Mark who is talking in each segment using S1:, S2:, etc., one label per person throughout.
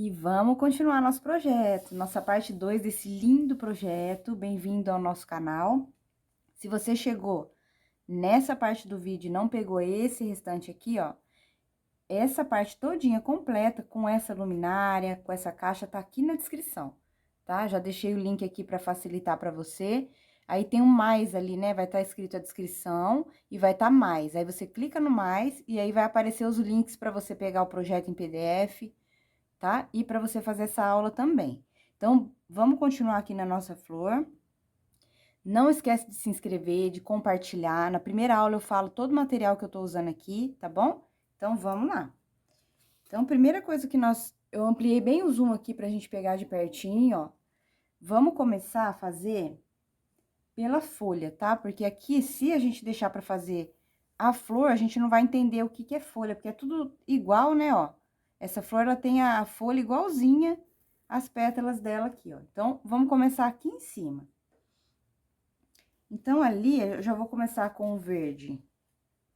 S1: E vamos continuar nosso projeto, nossa parte 2 desse lindo projeto. Bem-vindo ao nosso canal. Se você chegou nessa parte do vídeo e não pegou esse restante aqui, ó, essa parte todinha completa com essa luminária, com essa caixa, tá aqui na descrição, tá? Já deixei o link aqui para facilitar para você. Aí tem um mais ali, né? Vai estar escrito a descrição e vai estar mais. Aí você clica no mais e aí vai aparecer os links para você pegar o projeto em PDF, tá? E para você fazer essa aula também. Então, vamos continuar aqui na nossa flor. Não esquece de se inscrever, de compartilhar. Na primeira aula eu falo todo o material que eu tô usando aqui, tá bom? Então, vamos lá. Então, primeira coisa que eu ampliei bem o zoom aqui pra gente pegar de pertinho, ó. Vamos começar a fazer pela folha, tá? Porque aqui, se a gente deixar pra fazer a flor, a gente não vai entender o que que é folha, porque é tudo igual, né, ó. Essa flor, ela tem a folha igualzinha as pétalas dela aqui, ó. Então, vamos começar aqui em cima. Então, ali, eu já vou começar com o verde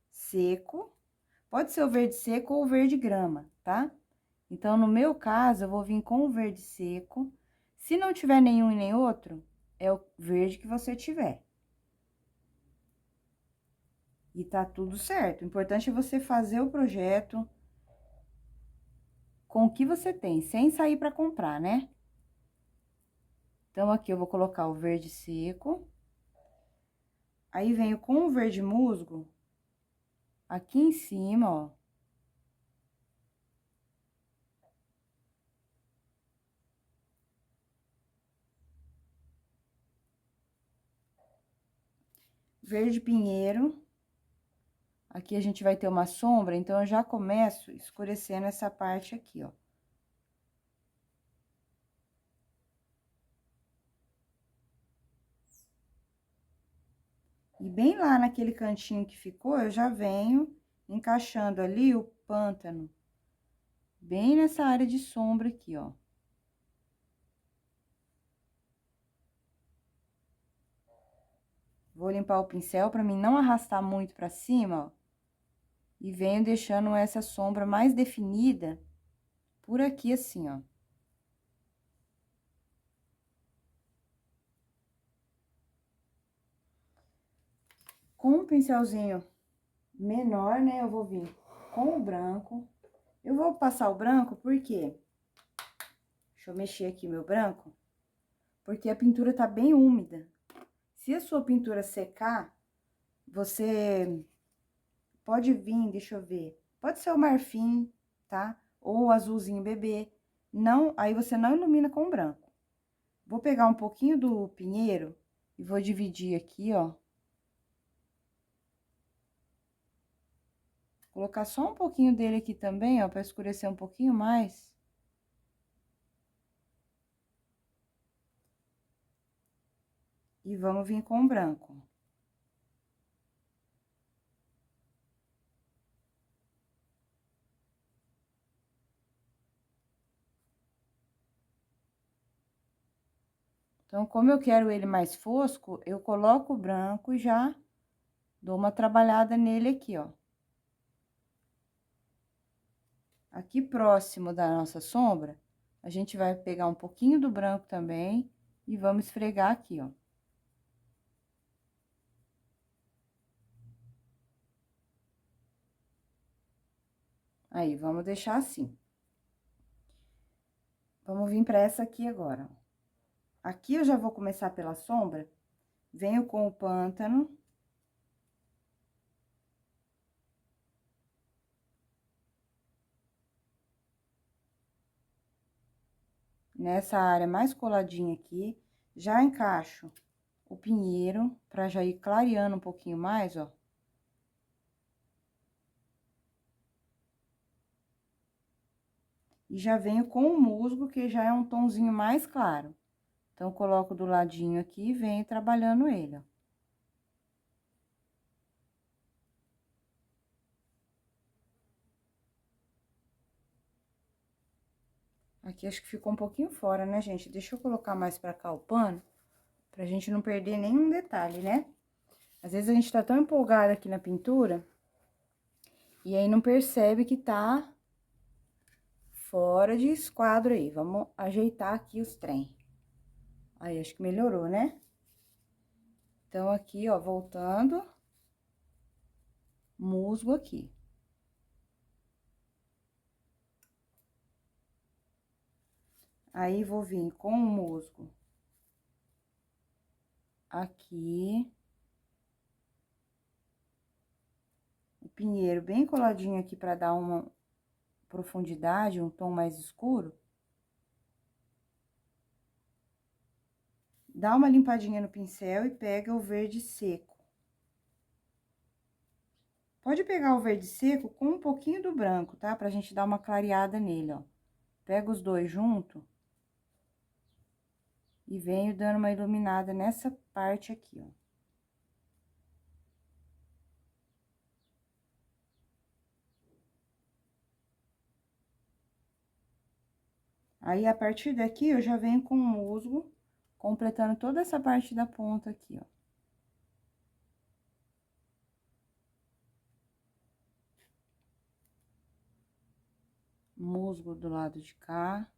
S1: seco. Pode ser o verde seco ou o verde grama, tá? Então, no meu caso, eu vou vir com o verde seco. Se não tiver nenhum e nem outro, é o verde que você tiver. E tá tudo certo. O importante é você fazer o projeto com o que você tem, sem sair para comprar, né? Então, aqui eu vou colocar o verde seco. Aí, venho com o verde musgo aqui em cima, ó. Verde pinheiro. Aqui a gente vai ter uma sombra, então eu já começo escurecendo essa parte aqui, ó. E bem lá naquele cantinho que ficou, eu já venho encaixando ali o pântano. Bem nessa área de sombra aqui, ó. Vou limpar o pincel pra mim não arrastar muito pra cima, ó. E venho deixando essa sombra mais definida por aqui, assim, ó. Com um pincelzinho menor, né, eu vou vir com o branco. Eu vou passar o branco porque... Deixa eu mexer aqui meu branco. Porque a pintura tá bem úmida. Se a sua pintura secar, você pode vir, deixa eu ver, pode ser o marfim, tá? Ou o azulzinho bebê. Não, aí você não ilumina com branco. Vou pegar um pouquinho do pinheiro e vou dividir aqui, ó. Colocar só um pouquinho dele aqui também, ó, pra escurecer um pouquinho mais. E vamos vir com o branco. Então, como eu quero ele mais fosco, eu coloco o branco e já dou uma trabalhada nele aqui, ó. Aqui próximo da nossa sombra, a gente vai pegar um pouquinho do branco também e vamos esfregar aqui, ó. Aí, vamos deixar assim. Vamos vir pra essa aqui agora, ó. Aqui eu já vou começar pela sombra, venho com o pântano. Nessa área mais coladinha aqui, já encaixo o pinheiro, pra já ir clareando um pouquinho mais, ó. E já venho com o musgo, que já é um tonzinho mais claro. Então, coloco do ladinho aqui e venho trabalhando ele, ó. Aqui acho que ficou um pouquinho fora, né, gente? Deixa eu colocar mais pra cá o pano, pra gente não perder nenhum detalhe, né? Às vezes a gente tá tão empolgada aqui na pintura, e aí não percebe que tá fora fora de esquadro aí. Vamos ajeitar aqui os trem. Aí, acho que melhorou, né? Então, aqui, ó, voltando. Musgo aqui. Aí, vou vir com o musgo aqui. O pinheiro bem coladinho aqui pra dar uma profundidade, um tom mais escuro. Dá uma limpadinha no pincel e pega o verde seco. Pode pegar o verde seco com um pouquinho do branco, tá? Pra gente dar uma clareada nele, ó. Pega os dois junto. E venho dando uma iluminada nessa parte aqui, ó. Aí, a partir daqui, eu já venho com o musgo, completando toda essa parte da ponta aqui, ó. Musgo do lado de cá.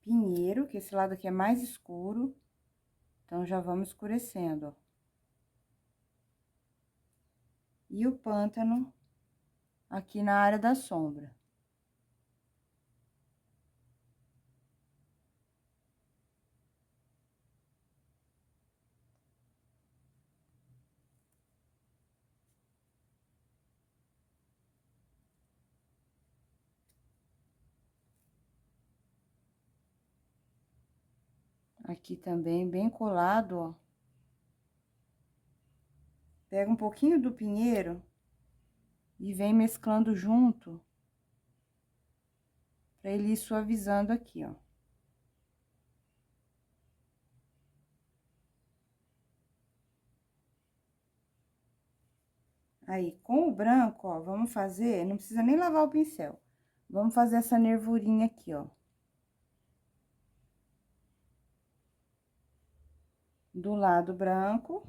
S1: Pinheiro, que esse lado aqui é mais escuro. Então, já vamos escurecendo, ó. E o pântano aqui na área da sombra. Aqui também, bem colado, ó. Pega um pouquinho do pinheiro e vem mesclando junto, pra ele ir suavizando aqui, ó. Aí, com o branco, ó, vamos fazer, não precisa nem lavar o pincel. Vamos fazer essa nervurinha aqui, ó. Do lado branco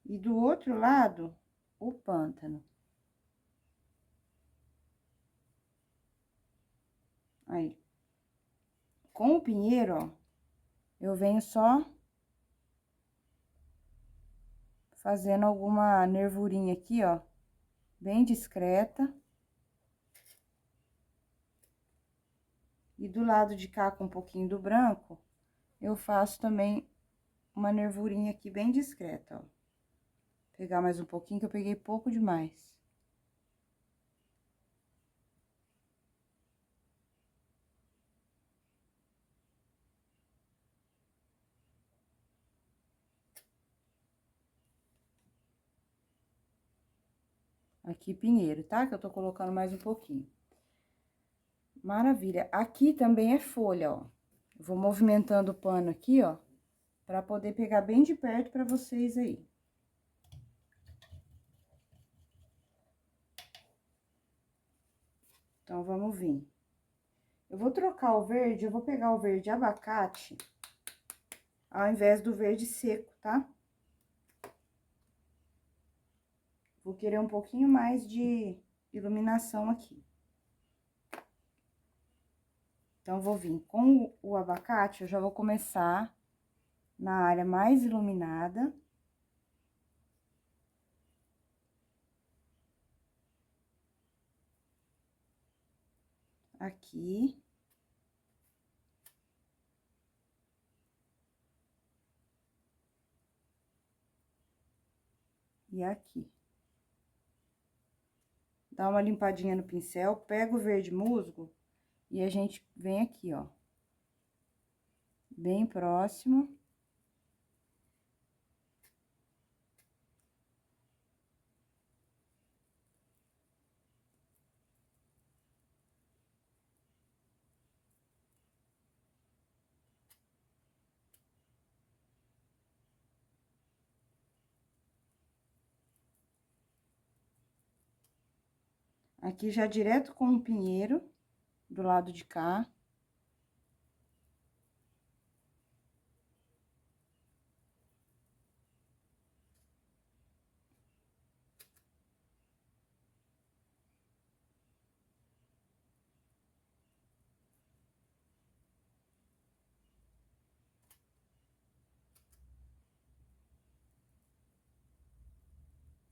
S1: e do outro lado, o pântano. Aí. Com o pinheiro, ó, eu venho só fazendo alguma nervurinha aqui, ó, bem discreta. E do lado de cá, com um pouquinho do branco, eu faço também uma nervurinha aqui bem discreta, ó. Pegar mais um pouquinho, que eu peguei pouco demais. Aqui, pinheiro, tá? Que eu tô colocando mais um pouquinho. Maravilha. Aqui também é folha, ó. Eu vou movimentando o pano aqui, ó, pra poder pegar bem de perto pra vocês aí. Então, vamos vir. Eu vou trocar o verde, eu vou pegar o verde abacate, ao invés do verde seco, tá? Vou querer um pouquinho mais de iluminação aqui. Então, vou vir com o abacate, eu já vou começar na área mais iluminada. Aqui. E aqui. Dá uma limpadinha no pincel, pega o verde musgo e a gente vem aqui, ó. Bem próximo. Aqui já direto com o pinheiro, do lado de cá.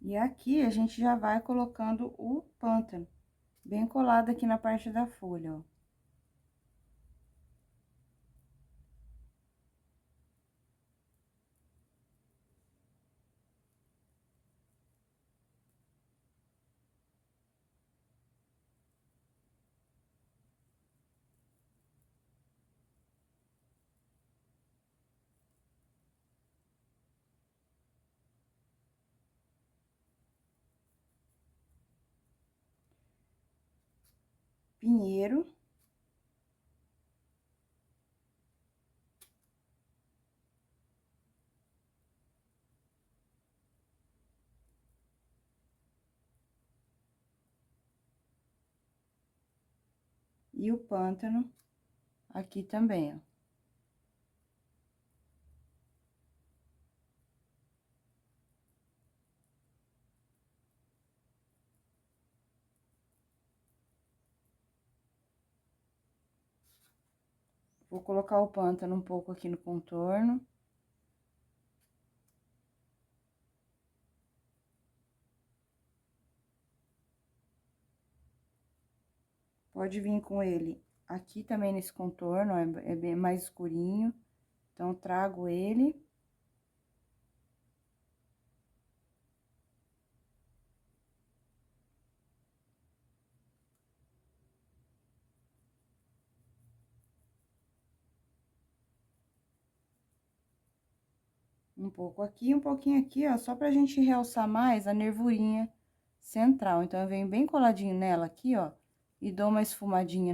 S1: E aqui a gente já vai colocando o pântano, bem colado aqui na parte da folha, ó. Pinheiro. E o pântano aqui também, ó. Vou colocar o pântano um pouco aqui no contorno. Pode vir com ele aqui também nesse contorno, ó, é bem mais escurinho. Então, trago ele. Um pouco aqui, um pouquinho aqui, ó, só pra gente realçar mais a nervurinha central. Então, eu venho bem coladinho nela aqui, ó, e dou uma esfumadinha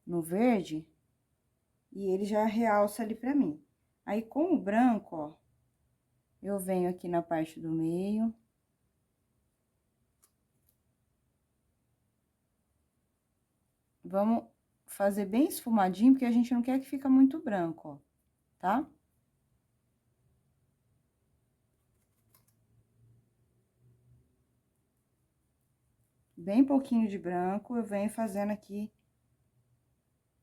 S1: no verde, e ele já realça ali pra mim. Aí, com o branco, ó, eu venho aqui na parte do meio. Vamos fazer bem esfumadinho, porque a gente não quer que fica muito branco, ó, tá? Bem pouquinho de branco, eu venho fazendo aqui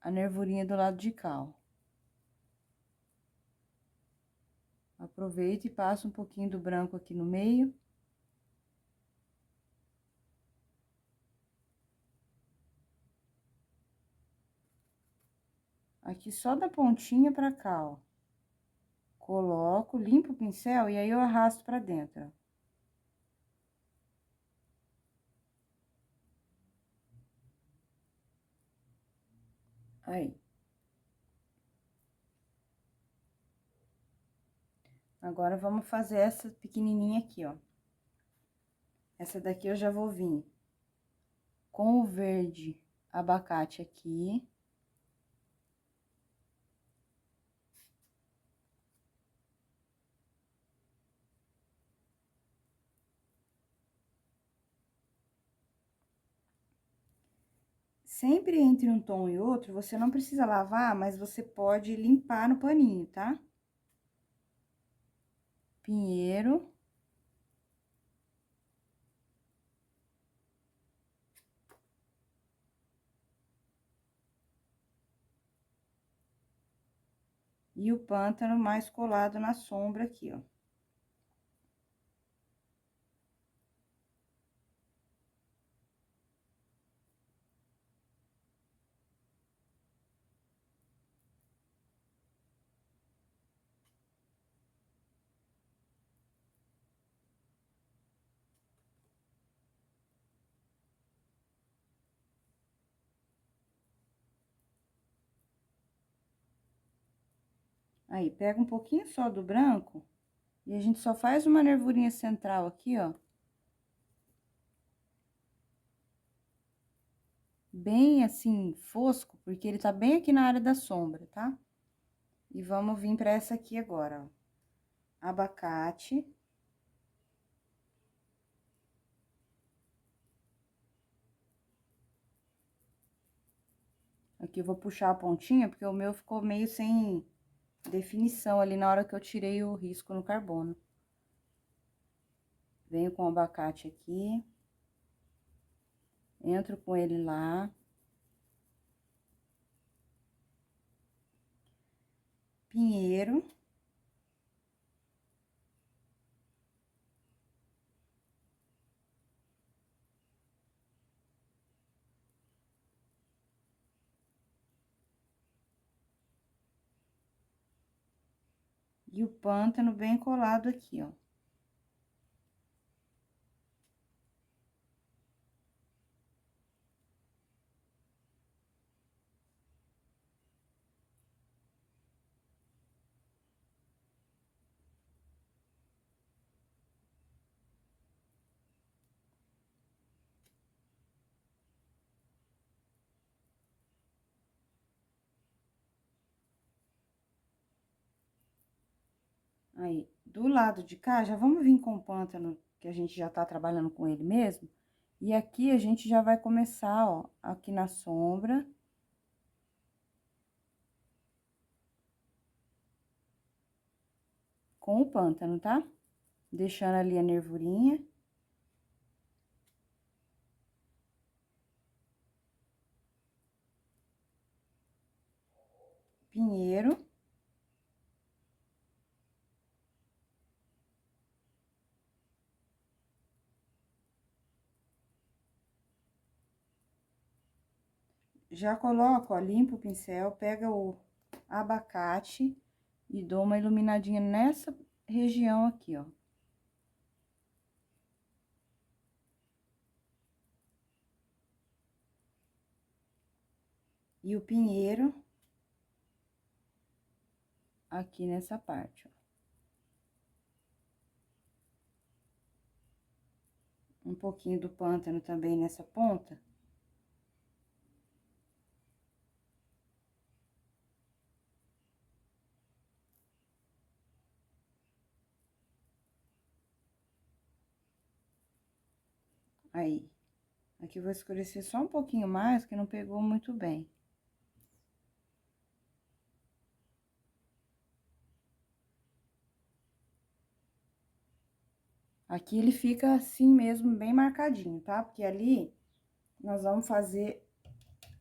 S1: a nervurinha do lado de cá, ó. Aproveito e passo um pouquinho do branco aqui no meio. Aqui só da pontinha pra cá, ó. Coloco, limpo o pincel e aí eu arrasto pra dentro, ó. Aí. Agora, vamos fazer essa pequenininha aqui, ó. Essa daqui eu já vou vir com o verde abacate aqui. Sempre entre um tom e outro, você não precisa lavar, mas você pode limpar no paninho, tá? Pinheiro. E o pântano mais colado na sombra aqui, ó. Aí, pega um pouquinho só do branco e a gente só faz uma nervurinha central aqui, ó. Bem assim, fosco, porque ele tá bem aqui na área da sombra, tá? E vamos vir pra essa aqui agora, ó. Abacate. Aqui eu vou puxar a pontinha, porque o meu ficou meio sem definição ali na hora que eu tirei o risco no carbono. Venho com o abacate aqui. Entro com ele lá. Pinheiro. E o pântano bem colado aqui, ó. Aí, do lado de cá, já vamos vir com o pântano, que a gente já tá trabalhando com ele mesmo. E aqui a gente já vai começar, ó, aqui na sombra. Com o pântano, tá? Deixando ali a nervurinha. Pinheiro. Já coloco, ó, limpo o pincel, pega o abacate e dou uma iluminadinha nessa região aqui, ó. E o pinheiro aqui nessa parte, ó. Um pouquinho do pântano também nessa ponta. Aí. Aqui eu vou escurecer só um pouquinho mais, que não pegou muito bem. Aqui ele fica assim mesmo, bem marcadinho, tá? Porque ali nós vamos fazer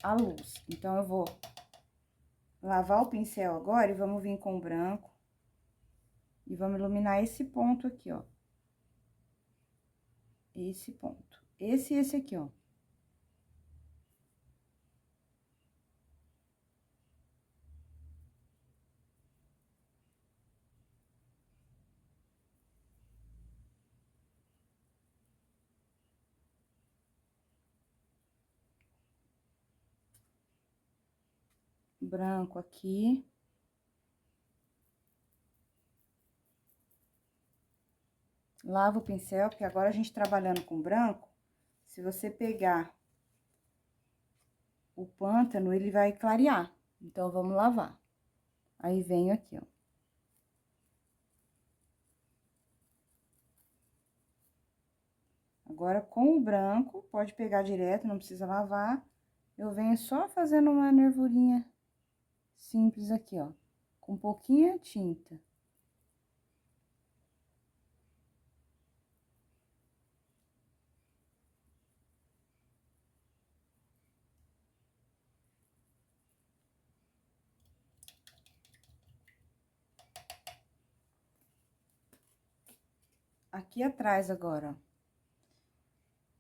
S1: a luz. Então, eu vou lavar o pincel agora e vamos vir com o branco. E vamos iluminar esse ponto aqui, ó. Esse ponto. Esse e esse aqui, ó. Branco aqui. Lava o pincel, porque agora a gente trabalhando com branco, se você pegar o pântano, ele vai clarear. Então, vamos lavar. Aí, venho aqui, ó. Agora, com o branco, pode pegar direto, não precisa lavar. Eu venho só fazendo uma nervurinha simples aqui, ó. Com pouquinha tinta. Aqui atrás agora, ó.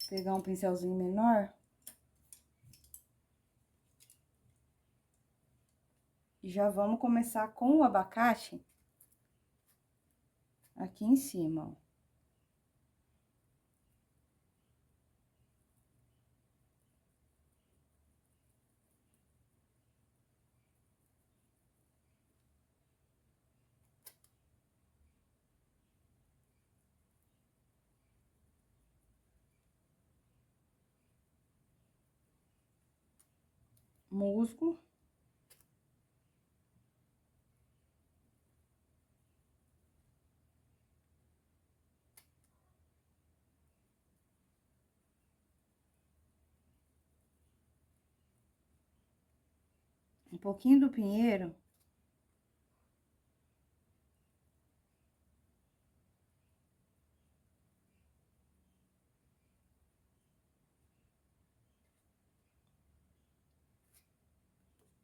S1: Pegar um pincelzinho menor. E já vamos começar com o abacate aqui em cima, ó. Musgo. Um pouquinho do pinheiro.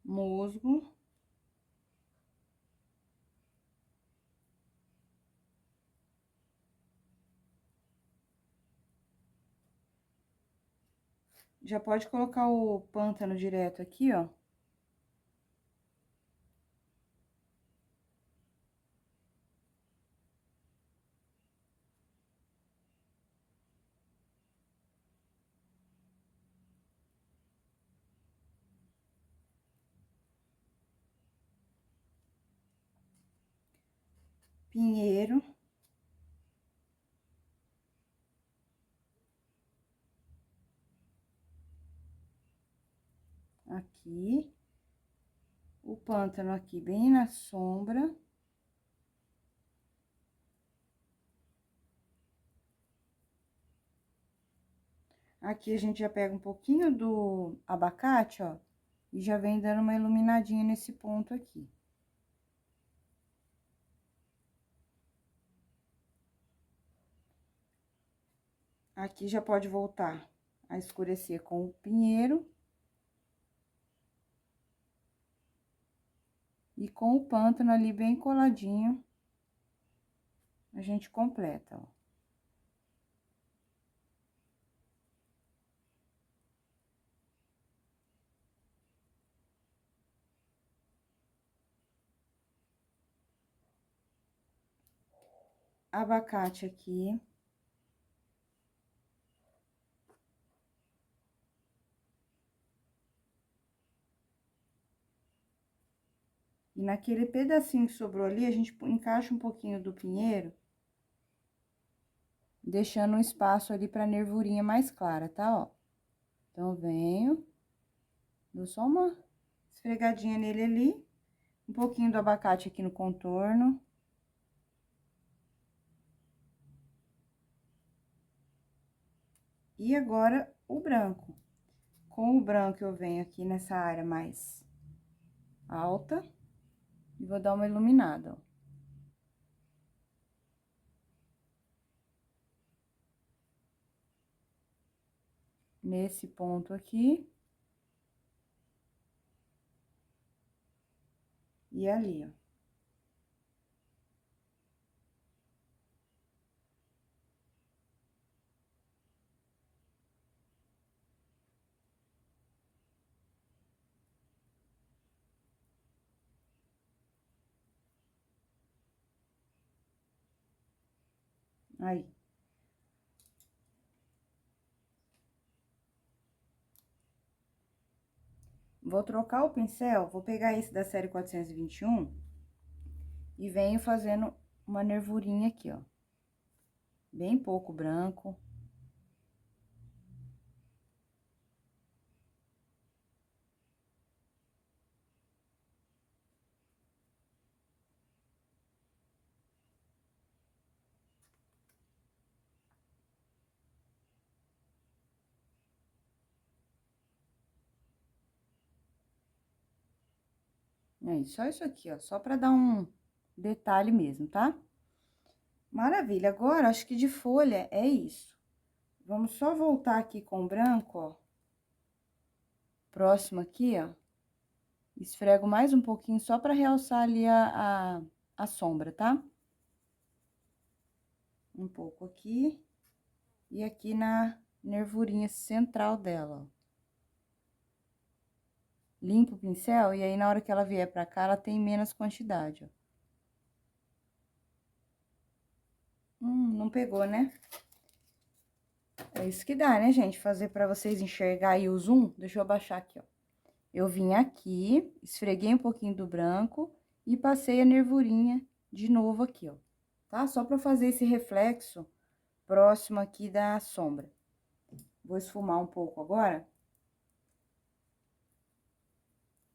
S1: Musgo. Já pode colocar o pântano direto aqui, ó. pinheiro. Aqui. O pântano aqui bem na sombra. Aqui a gente já pega um pouquinho do abacate, ó, e já vem dando uma iluminadinha nesse ponto aqui. Aqui já pode voltar a escurecer com o pinheiro. E com o pântano ali bem coladinho, a gente completa, ó. Abacate aqui. E naquele pedacinho que sobrou ali, a gente encaixa um pouquinho do pinheiro, deixando um espaço ali pra nervurinha mais clara, tá, ó? Então, venho, dou só uma esfregadinha nele ali, um pouquinho do abacate aqui no contorno. E agora, o branco. Com o branco, eu venho aqui nessa área mais alta e vou dar uma iluminada, ó. Nesse ponto aqui. E ali, ó. Aí. Vou trocar o pincel, vou pegar esse da série 421 e venho fazendo uma nervurinha aqui, ó. Bem pouco branco. Aí, só isso aqui, ó, só pra dar um detalhe mesmo, tá? Maravilha, agora, acho que de folha é isso. Vamos só voltar aqui com o branco, ó. Próximo aqui, ó. Esfrego mais um pouquinho só pra realçar ali a sombra, tá? Um pouco aqui. E aqui na nervurinha central dela, ó. Limpo o pincel e aí na hora que ela vier pra cá, ela tem menos quantidade, ó. Não pegou, né? É isso que dá, né, gente? Fazer pra vocês enxergar aí o zoom. Deixa eu abaixar aqui, ó. Eu vim aqui, esfreguei um pouquinho do branco e passei a nervurinha de novo aqui, ó. Tá? Só pra fazer esse reflexo próximo aqui da sombra. Vou esfumar um pouco agora.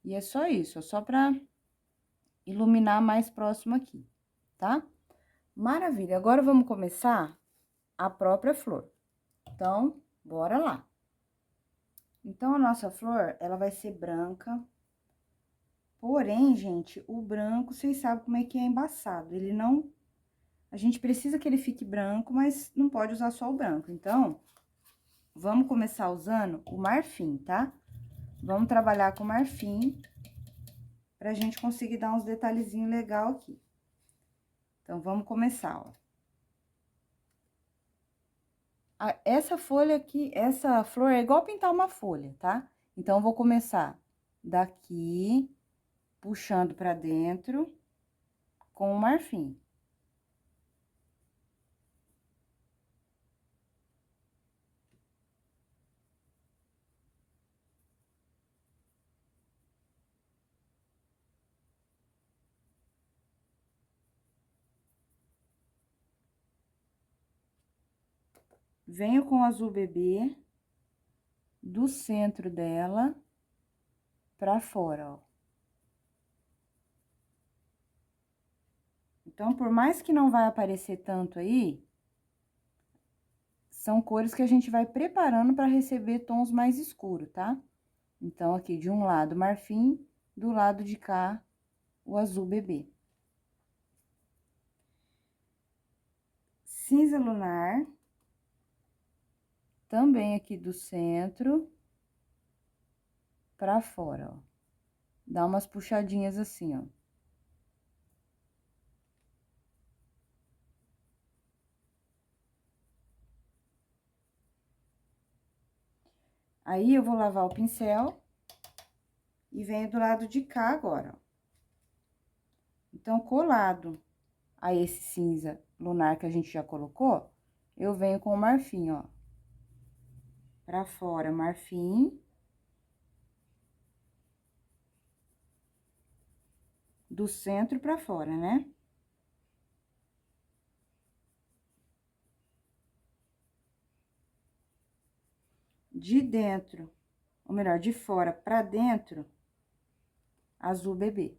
S1: E é só isso, é só pra iluminar mais próximo aqui, tá? Maravilha, agora vamos começar a própria flor. Então, bora lá. Então, a nossa flor, ela vai ser branca. Porém, gente, o branco, vocês sabem como é que é embaçado. Ele não... A gente precisa que ele fique branco, mas não pode usar só o branco. Então, vamos começar usando o marfim, tá? Vamos trabalhar com marfim, pra gente conseguir dar uns detalhezinhos legal aqui. Então, vamos começar, ó. Essa folha aqui, essa flor é igual pintar uma folha, tá? Então, eu vou começar daqui, puxando pra dentro, com o marfim. venho com o azul bebê do centro dela pra fora, ó. Então, por mais que não vai aparecer tanto aí, são cores que a gente vai preparando para receber tons mais escuros, tá? Então, aqui de um lado marfim, do lado de cá o azul bebê. Cinza lunar, também aqui do centro pra fora, ó. Dá umas puxadinhas assim, ó. Aí, eu vou lavar o pincel e venho do lado de cá agora, ó. Então, colado a esse cinza lunar que a gente já colocou, eu venho com o marfim, ó. Pra fora, marfim. Do centro pra fora, né? De dentro, ou melhor, de fora pra dentro, azul bebê.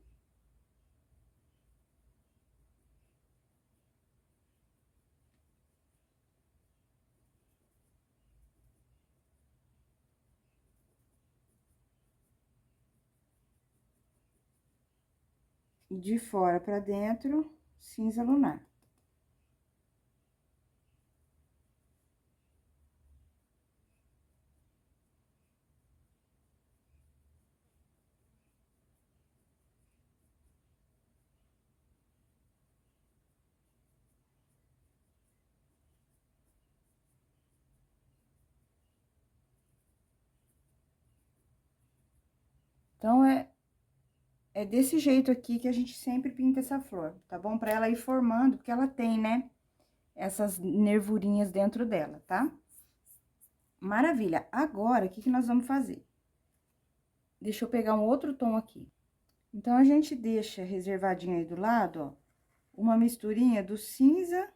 S1: E de fora pra dentro, cinza lunar. Então, é desse jeito aqui que a gente sempre pinta essa flor, tá bom? Pra ela ir formando, porque ela tem, né, essas nervurinhas dentro dela, tá? Maravilha. Agora, o que que nós vamos fazer? Deixa eu pegar um outro tom aqui. Então, a gente deixa reservadinho aí do lado, ó, uma misturinha do cinza,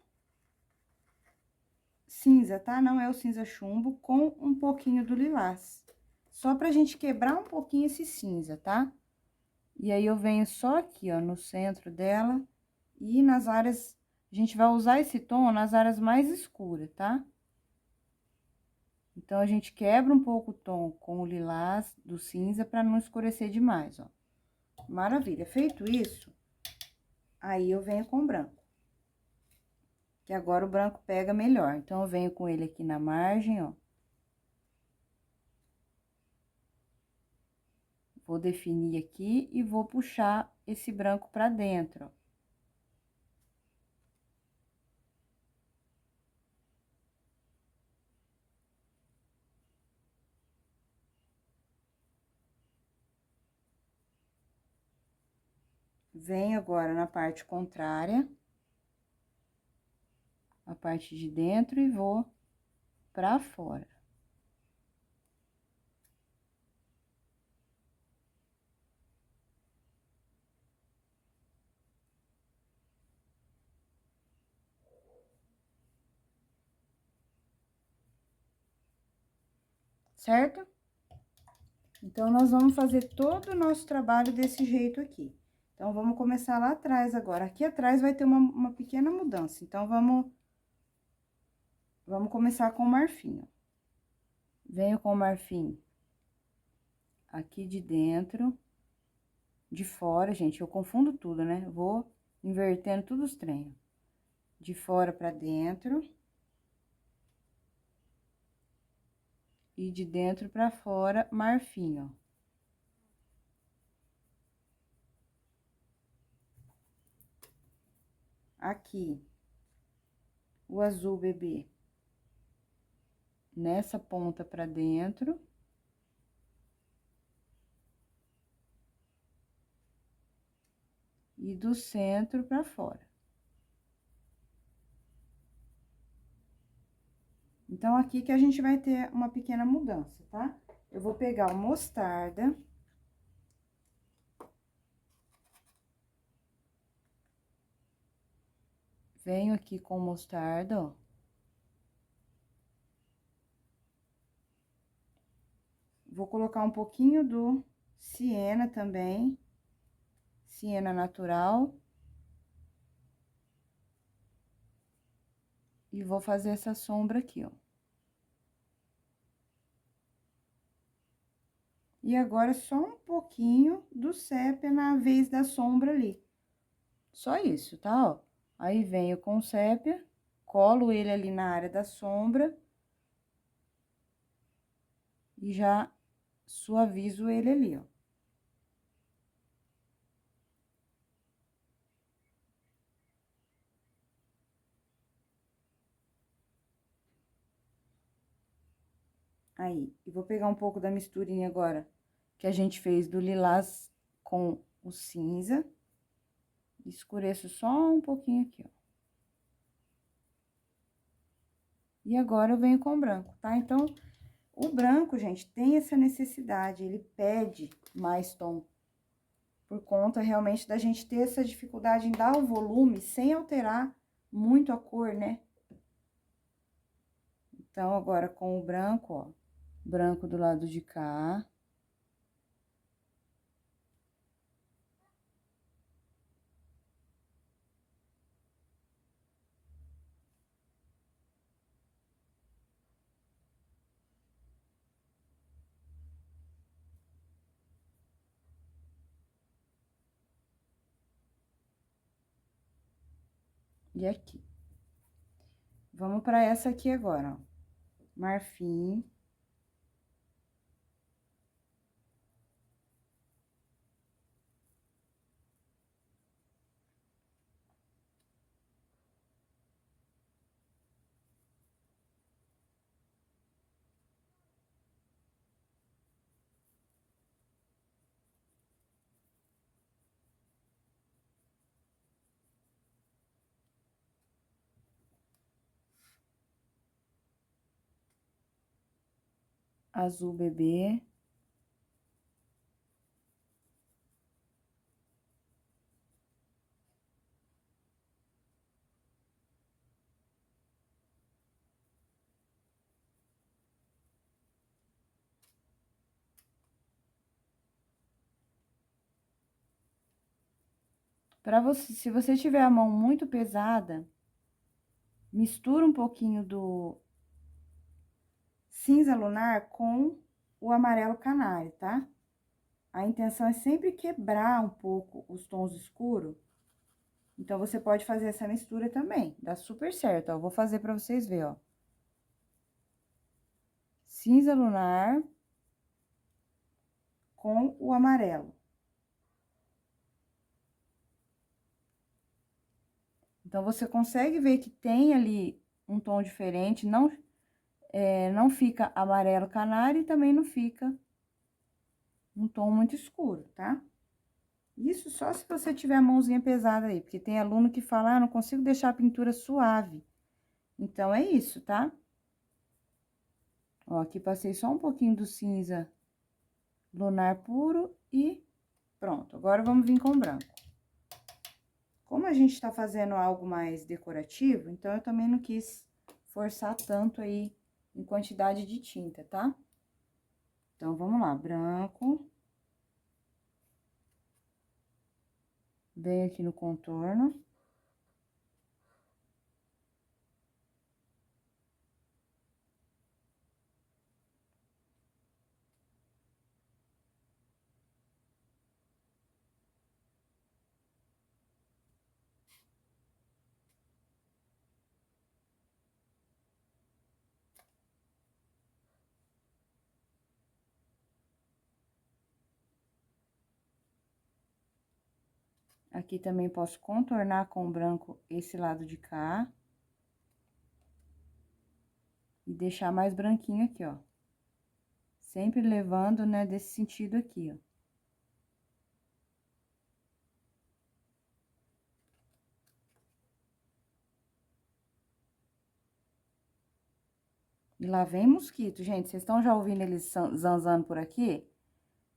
S1: tá? Não é o cinza chumbo, com um pouquinho do lilás. Só pra gente quebrar um pouquinho esse cinza, tá? E aí, eu venho só aqui, ó, no centro dela e nas áreas... A gente vai usar esse tom nas áreas mais escuras, tá? Então, a gente quebra um pouco o tom com o lilás do cinza pra não escurecer demais, ó. Maravilha. Feito isso, aí eu venho com o branco. Que agora o branco pega melhor. Então, eu venho com ele aqui na margem, ó. Vou definir aqui e vou puxar esse branco pra dentro, ó. Venho agora na parte contrária, a parte de dentro, e vou pra fora. Certo? Então, nós vamos fazer todo o nosso trabalho desse jeito aqui. Então, vamos começar lá atrás agora. Aqui atrás vai ter uma pequena mudança. Então, vamos começar com o marfim, ó. Venho com o marfim aqui de dentro, de fora, gente, eu confundo tudo, né? Vou invertendo tudo os trem. De fora pra dentro. E de dentro pra fora, marfim, ó. Aqui, o azul bebê. Nessa ponta pra dentro. E do centro pra fora. Então, aqui que a gente vai ter uma pequena mudança, tá? Eu vou pegar o mostarda. Venho aqui com mostarda, ó. Vou colocar um pouquinho do siena também, siena natural. E vou fazer essa sombra aqui, ó. E agora, só um pouquinho do sépia na vez da sombra ali. Só isso, tá, ó? Aí, venho com o sépia, colo ele ali na área da sombra. E já suavizo ele ali, ó. Aí, e vou pegar um pouco da misturinha agora, que a gente fez do lilás com o cinza. Escureço só um pouquinho aqui, ó. E agora, eu venho com o branco, tá? Então, o branco, gente, tem essa necessidade, ele pede mais tom. Por conta, realmente, da gente ter essa dificuldade em dar o volume sem alterar muito a cor, né? Então, agora, com o branco, ó. Branco do lado de cá. E aqui. Vamos para essa aqui agora, ó. Marfim. Azul bebê. Para você, se você tiver a mão muito pesada, mistura um pouquinho do cinza lunar com o amarelo canário, tá? A intenção é sempre quebrar um pouco os tons escuros. Então, você pode fazer essa mistura também, dá super certo, ó. Vou fazer pra vocês verem, ó. Cinza lunar com o amarelo. Então, você consegue ver que tem ali um tom diferente, não fica amarelo canário e também não fica um tom muito escuro, tá? Isso só se você tiver a mãozinha pesada aí, porque tem aluno que fala, ah, não consigo deixar a pintura suave. Então, é isso, tá? Ó, aqui passei só um pouquinho do cinza lunar puro e pronto. Agora, vamos vir com o branco. Como a gente tá fazendo algo mais decorativo, então, eu também não quis forçar tanto aí em quantidade de tinta, tá? Então, vamos lá, branco. Venho aqui no contorno. Aqui também posso contornar com o branco esse lado de cá. E deixar mais branquinho aqui, ó. Sempre levando, né, desse sentido aqui, ó. E lá vem mosquito, gente. Vocês estão já ouvindo eles zanzando por aqui?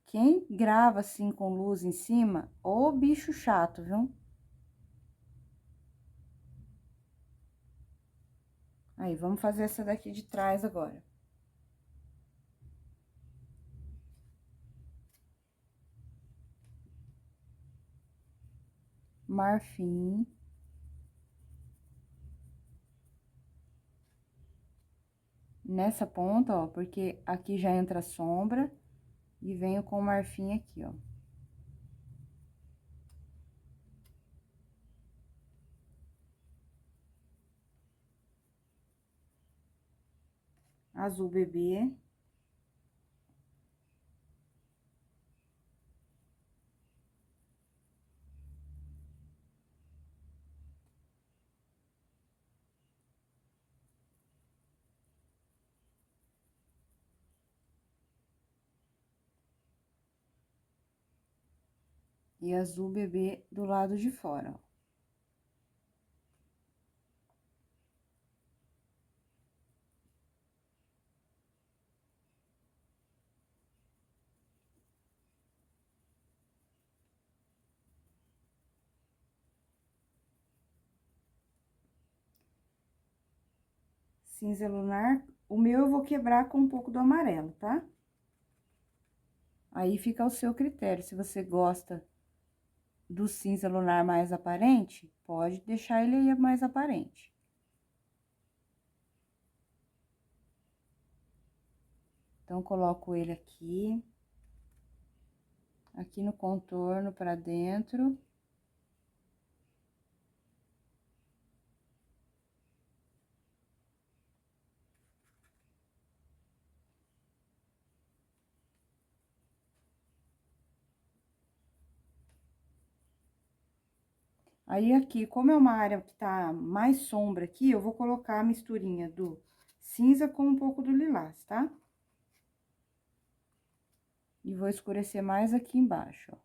S1: Quem grava assim com luz em cima, ô bicho chato, viu? Aí, vamos fazer essa daqui de trás agora. marfim. Nessa ponta, ó, porque aqui já entra a sombra e venho com o marfim aqui, ó. Azul bebê. E azul bebê do lado de fora, ó. Cinza lunar, o meu eu vou quebrar com um pouco do amarelo, tá? Aí fica ao seu critério, se você gosta do cinza lunar mais aparente, pode deixar ele aí mais aparente. Então, coloco ele aqui no contorno pra dentro. Aí, aqui, como é uma área que tá mais sombra aqui, eu vou colocar a misturinha do cinza com um pouco do lilás, tá? E vou escurecer mais aqui embaixo, ó.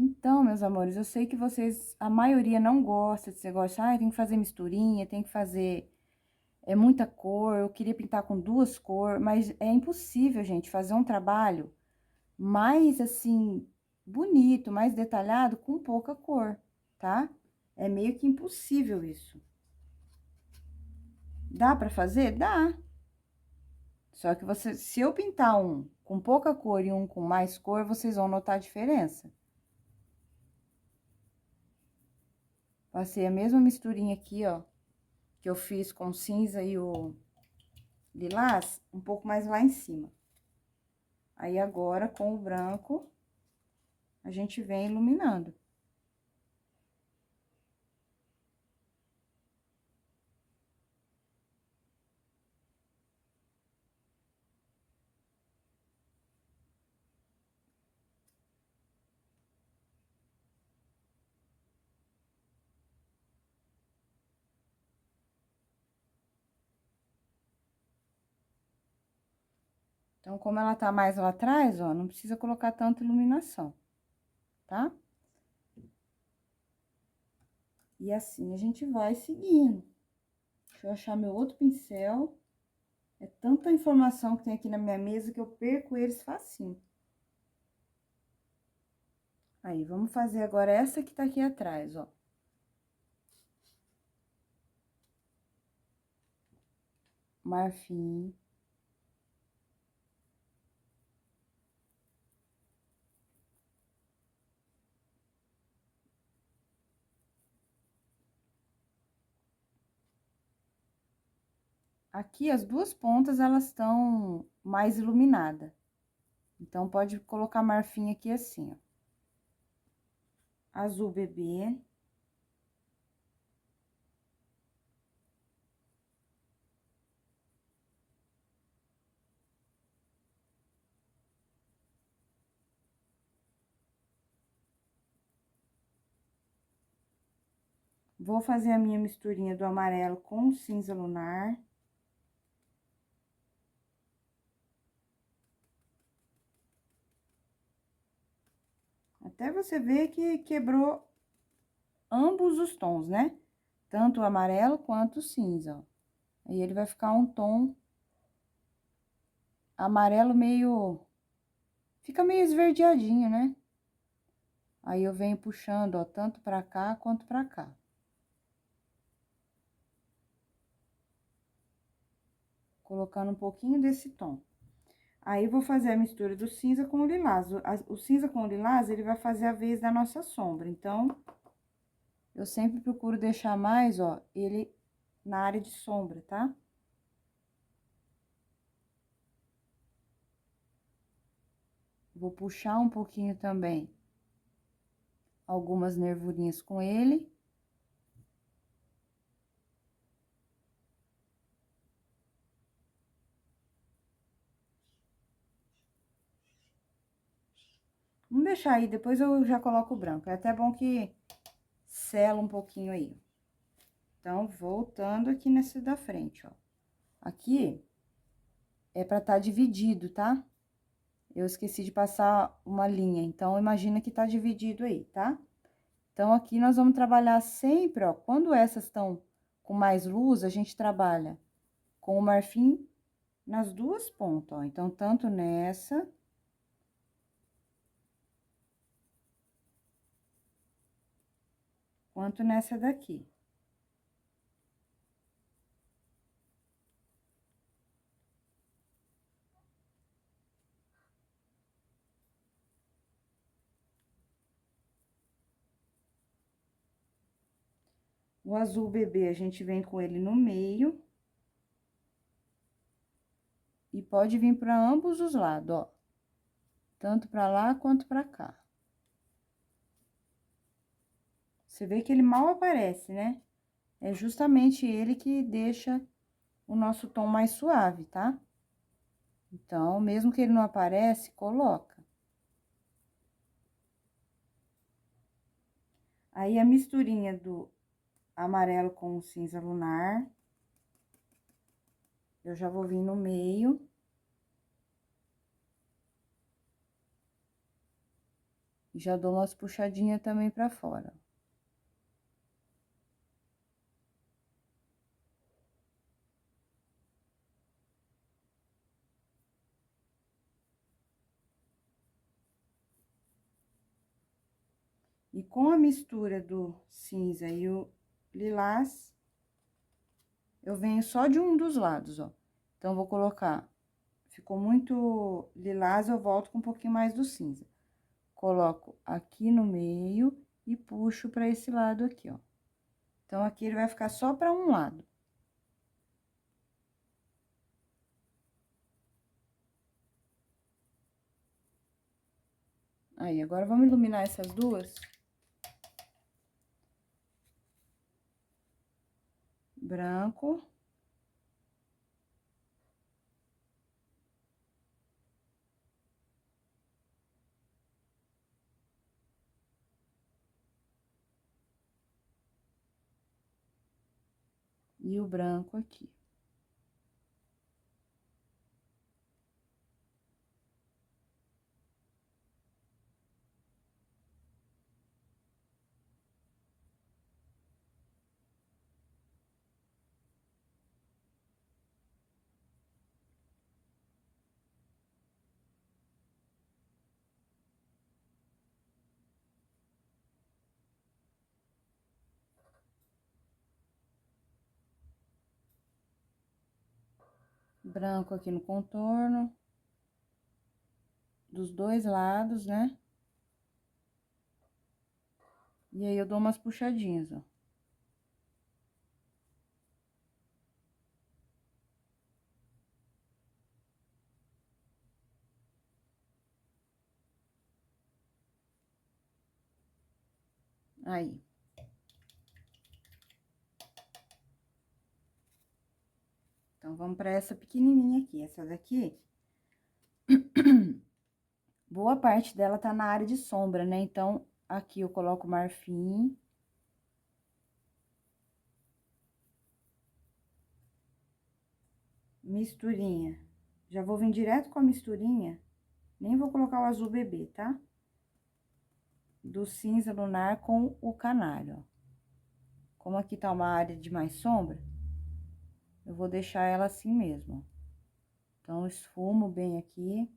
S1: Então, meus amores, eu sei que vocês, a maioria não gosta desse negócio, ah, tem que fazer misturinha, tem que fazer muita cor, eu queria pintar com duas cores, mas é impossível, gente, fazer um trabalho mais, assim, bonito, mais detalhado, com pouca cor, tá? É meio que impossível isso. Dá pra fazer? Dá. Só que você, se eu pintar um com pouca cor e um com mais cor, vocês vão notar a diferença. Passei a mesma misturinha aqui, ó, que eu fiz com o cinza e o lilás, um pouco mais lá em cima. Aí, agora, com o branco, a gente vem iluminando. Então, como ela tá mais lá atrás, ó, não precisa colocar tanta iluminação, tá? E assim a gente vai seguindo. Deixa eu achar meu outro pincel. É tanta informação que tem aqui na minha mesa que eu perco eles facinho. Aí, vamos fazer agora essa que tá aqui atrás, ó. Marfim. Aqui, as duas pontas, elas estão mais iluminadas. Então, pode colocar marfim aqui assim, ó. Azul bebê. Vou fazer a minha misturinha do amarelo com o cinza lunar. Até você ver que quebrou ambos os tons, né? Tanto o amarelo quanto o cinza, ó. Aí, ele vai ficar um tom amarelo meio... Fica meio esverdeadinho, né? Aí, eu venho puxando, ó, tanto pra cá quanto pra cá. colocando um pouquinho desse tom. Aí, vou fazer a mistura do cinza com o lilás. O cinza com o lilás, ele vai fazer a vez da nossa sombra. Então, eu sempre procuro deixar mais, ó, ele na área de sombra, tá? Vou puxar um pouquinho também algumas nervurinhas com ele. Vamos deixar aí, depois eu já coloco o branco. É até bom que sela um pouquinho aí. Então, voltando aqui nesse da frente, ó. Aqui é pra tá dividido, tá? Eu esqueci de passar uma linha, então, imagina que tá dividido aí, tá? Então, aqui nós vamos trabalhar sempre, ó, quando essas estão com mais luz, a gente trabalha com o marfim nas duas pontas, ó. Então, tanto nessa quanto nessa daqui. O azul bebê, a gente vem com ele no meio. E pode vir para ambos os lados, ó. Tanto para lá quanto para cá. Você vê que ele mal aparece, né? É justamente ele que deixa o nosso tom mais suave, tá? Então, mesmo que ele não aparece, coloca. Aí, a misturinha do amarelo com o cinza lunar. Eu já vou vir no meio. E já dou umas puxadinhas também pra fora. E com a mistura do cinza e o lilás, eu venho só de um dos lados, ó. Então, vou colocar, ficou muito lilás, eu volto com um pouquinho mais do cinza. Coloco aqui no meio e puxo pra esse lado aqui, ó. Então, aqui ele vai ficar só pra um lado. Aí, agora vamos iluminar essas duas. Branco. E o branco aqui. Branco aqui no contorno. Dos dois lados, né? E aí, eu dou umas puxadinhas, ó. Aí. Então, vamos pra essa pequenininha aqui. Essa daqui, boa parte dela tá na área de sombra, né? Então, aqui eu coloco marfim. Misturinha. Já vou vir direto com a misturinha. Nem vou colocar o azul bebê, tá? Do cinza lunar com o canário, ó. Como aqui tá uma área de mais sombra, eu vou deixar ela assim mesmo, ó. Então, esfumo bem aqui.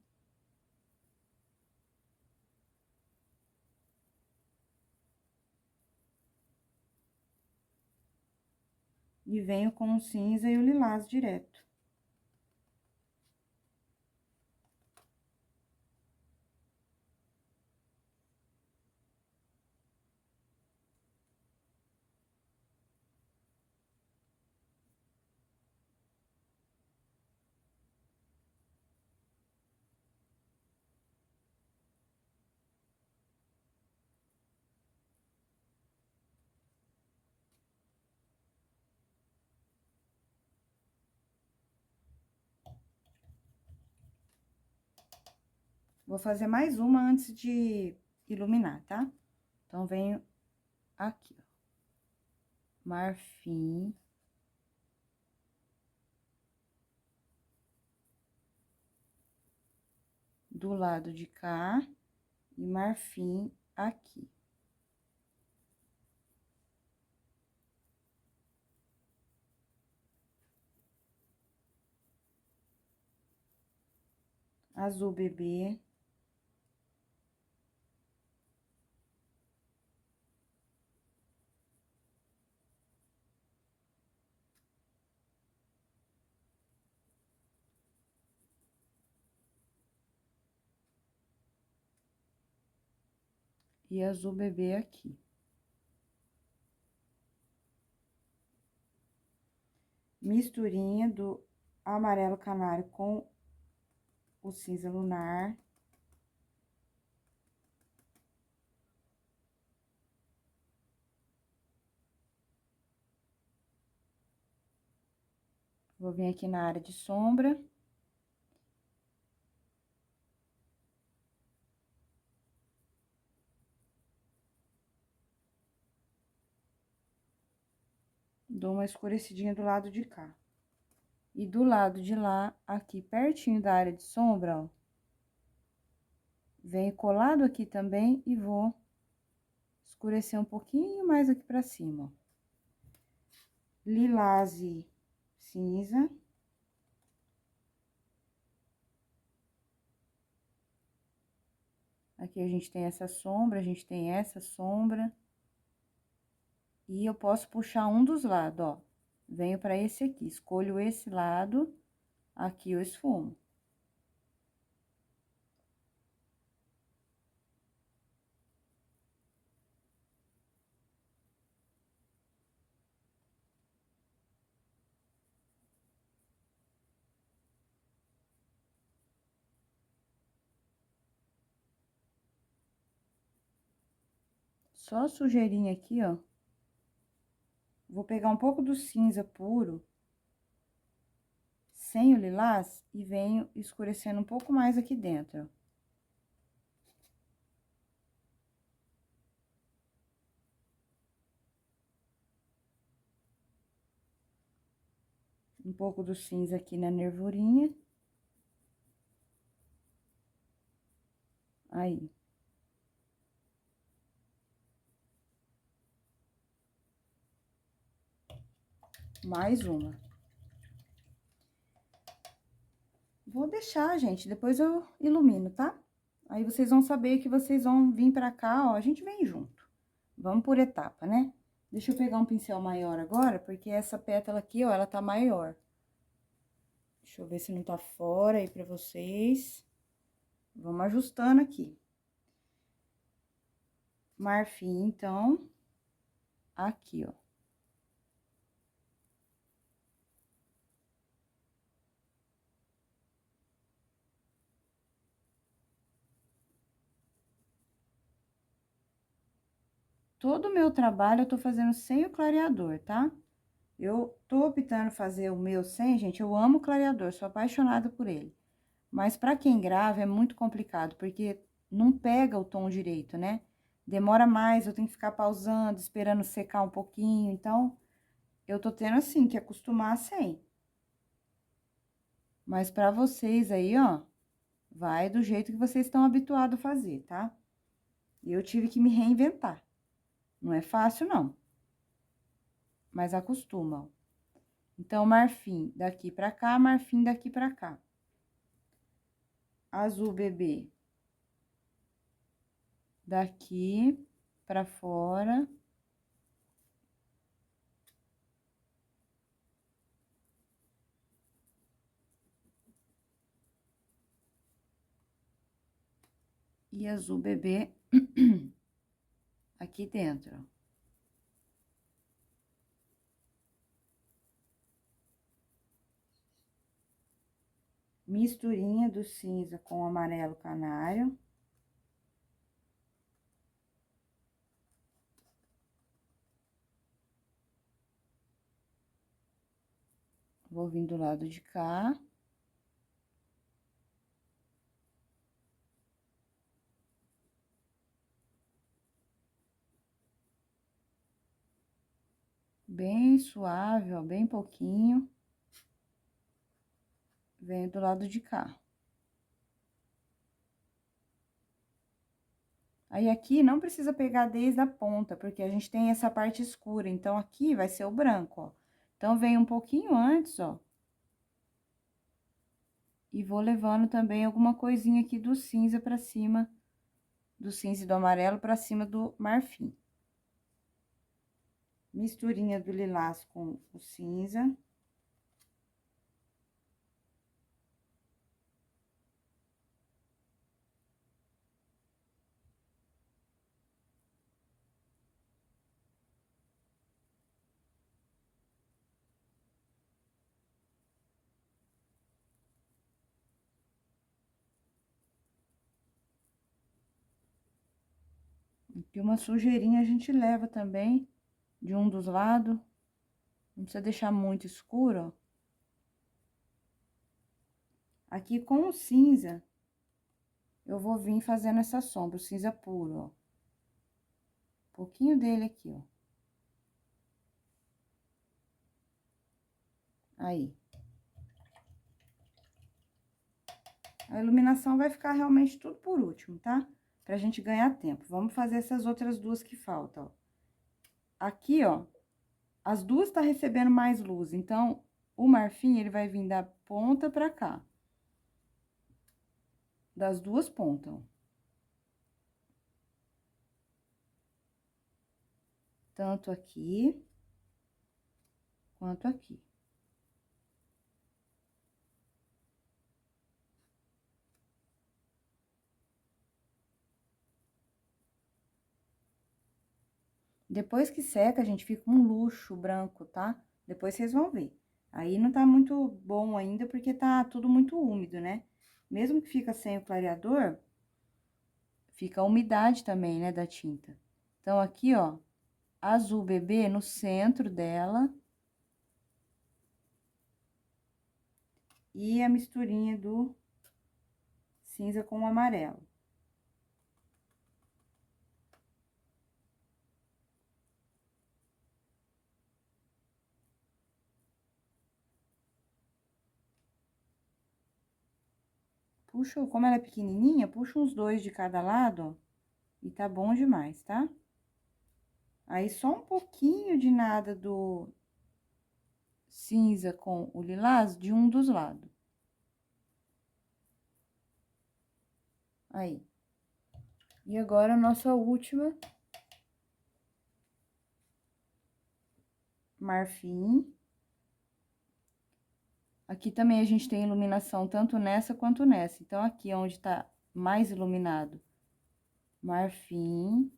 S1: E venho com o cinza e o lilás direto. Vou fazer mais uma antes de iluminar, tá? Então, venho aqui, ó. Marfim. Do lado de cá e marfim aqui. Azul bebê. E azul bebê aqui. Misturinha do amarelo canário com o cinza lunar. Vou vir aqui na área de sombra. Dou uma escurecidinha do lado de cá. E do lado de lá, aqui pertinho da área de sombra, ó. Venho colado aqui também e vou escurecer um pouquinho mais aqui pra cima, ó. Lilás e cinza. Aqui a gente tem essa sombra, a gente tem essa sombra. E eu posso puxar um dos lados, ó. Venho pra esse aqui, escolho esse lado, aqui eu esfumo. Só sujeirinha aqui, ó. Vou pegar um pouco do cinza puro, sem o lilás, e venho escurecendo um pouco mais aqui dentro, ó. Um pouco do cinza aqui na nervurinha. Aí. Mais uma. Vou deixar, gente, depois eu ilumino, tá? Aí vocês vão saber que vocês vão vir pra cá, ó, a gente vem junto. Vamos por etapa, né? Deixa eu pegar um pincel maior agora, porque essa pétala aqui, ó, ela tá maior. Deixa eu ver se não tá fora aí pra vocês. Vamos ajustando aqui. Marfim, então, aqui, ó. Todo o meu trabalho eu tô fazendo sem o clareador, tá? Eu tô optando fazer o meu sem, gente, eu amo o clareador, sou apaixonada por ele. Mas pra quem grava é muito complicado, porque não pega o tom direito, né? Demora mais, eu tenho que ficar pausando, esperando secar um pouquinho, então eu tô tendo assim que acostumar sem. Mas pra vocês aí, ó, vai do jeito que vocês estão habituados a fazer, tá? Eu tive que me reinventar. Não é fácil, não. Mas acostuma, ó. Então, marfim daqui pra cá, marfim daqui pra cá. Azul bebê daqui pra fora. E azul bebê aqui dentro. Misturinha do cinza com o amarelo canário. Vou vir do lado de cá. bem suave, ó, bem pouquinho. Venho do lado de cá. Aí, aqui, não precisa pegar desde a ponta, porque a gente tem essa parte escura, então, aqui vai ser o branco, ó. Então, venho um pouquinho antes, ó. E vou levando também alguma coisinha aqui do cinza pra cima, do cinza e do amarelo pra cima do marfim. Misturinha do lilás com o cinza. Aqui uma sujeirinha a gente leva também, de um dos lados. Não precisa deixar muito escuro, ó. Aqui com o cinza, eu vou vir fazendo essa sombra, o cinza puro, ó. Um pouquinho dele aqui, ó. Aí. A iluminação vai ficar realmente tudo por último, tá? Pra gente ganhar tempo. Vamos fazer essas outras duas que faltam, ó. Aqui, ó, as duas tá recebendo mais luz, então, o marfim, ele vai vir da ponta pra cá. Das duas pontas, ó. Tanto aqui, quanto aqui. Depois que seca, a gente fica um luxo branco, tá? Depois vocês vão ver. Aí não tá muito bom ainda, porque tá tudo muito úmido, né? Mesmo que fica sem o clareador, fica a umidade também, né, da tinta. Então, aqui, ó, azul bebê no centro dela. E a misturinha do cinza com o amarelo. Puxa, como ela é pequenininha, puxa uns dois de cada lado, ó, e tá bom demais, tá? Aí, só um pouquinho de nada do cinza com o lilás de um dos lados. Aí. E agora, a nossa última. Marfim. Aqui também a gente tem iluminação tanto nessa quanto nessa. Então, aqui onde tá mais iluminado, marfim.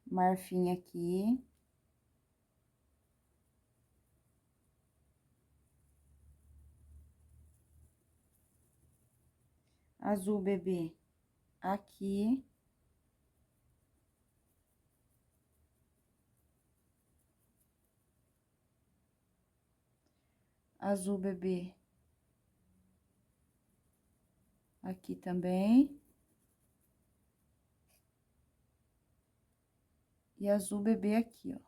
S1: Marfim aqui. Azul bebê aqui. Azul bebê aqui também. E azul bebê aqui, ó.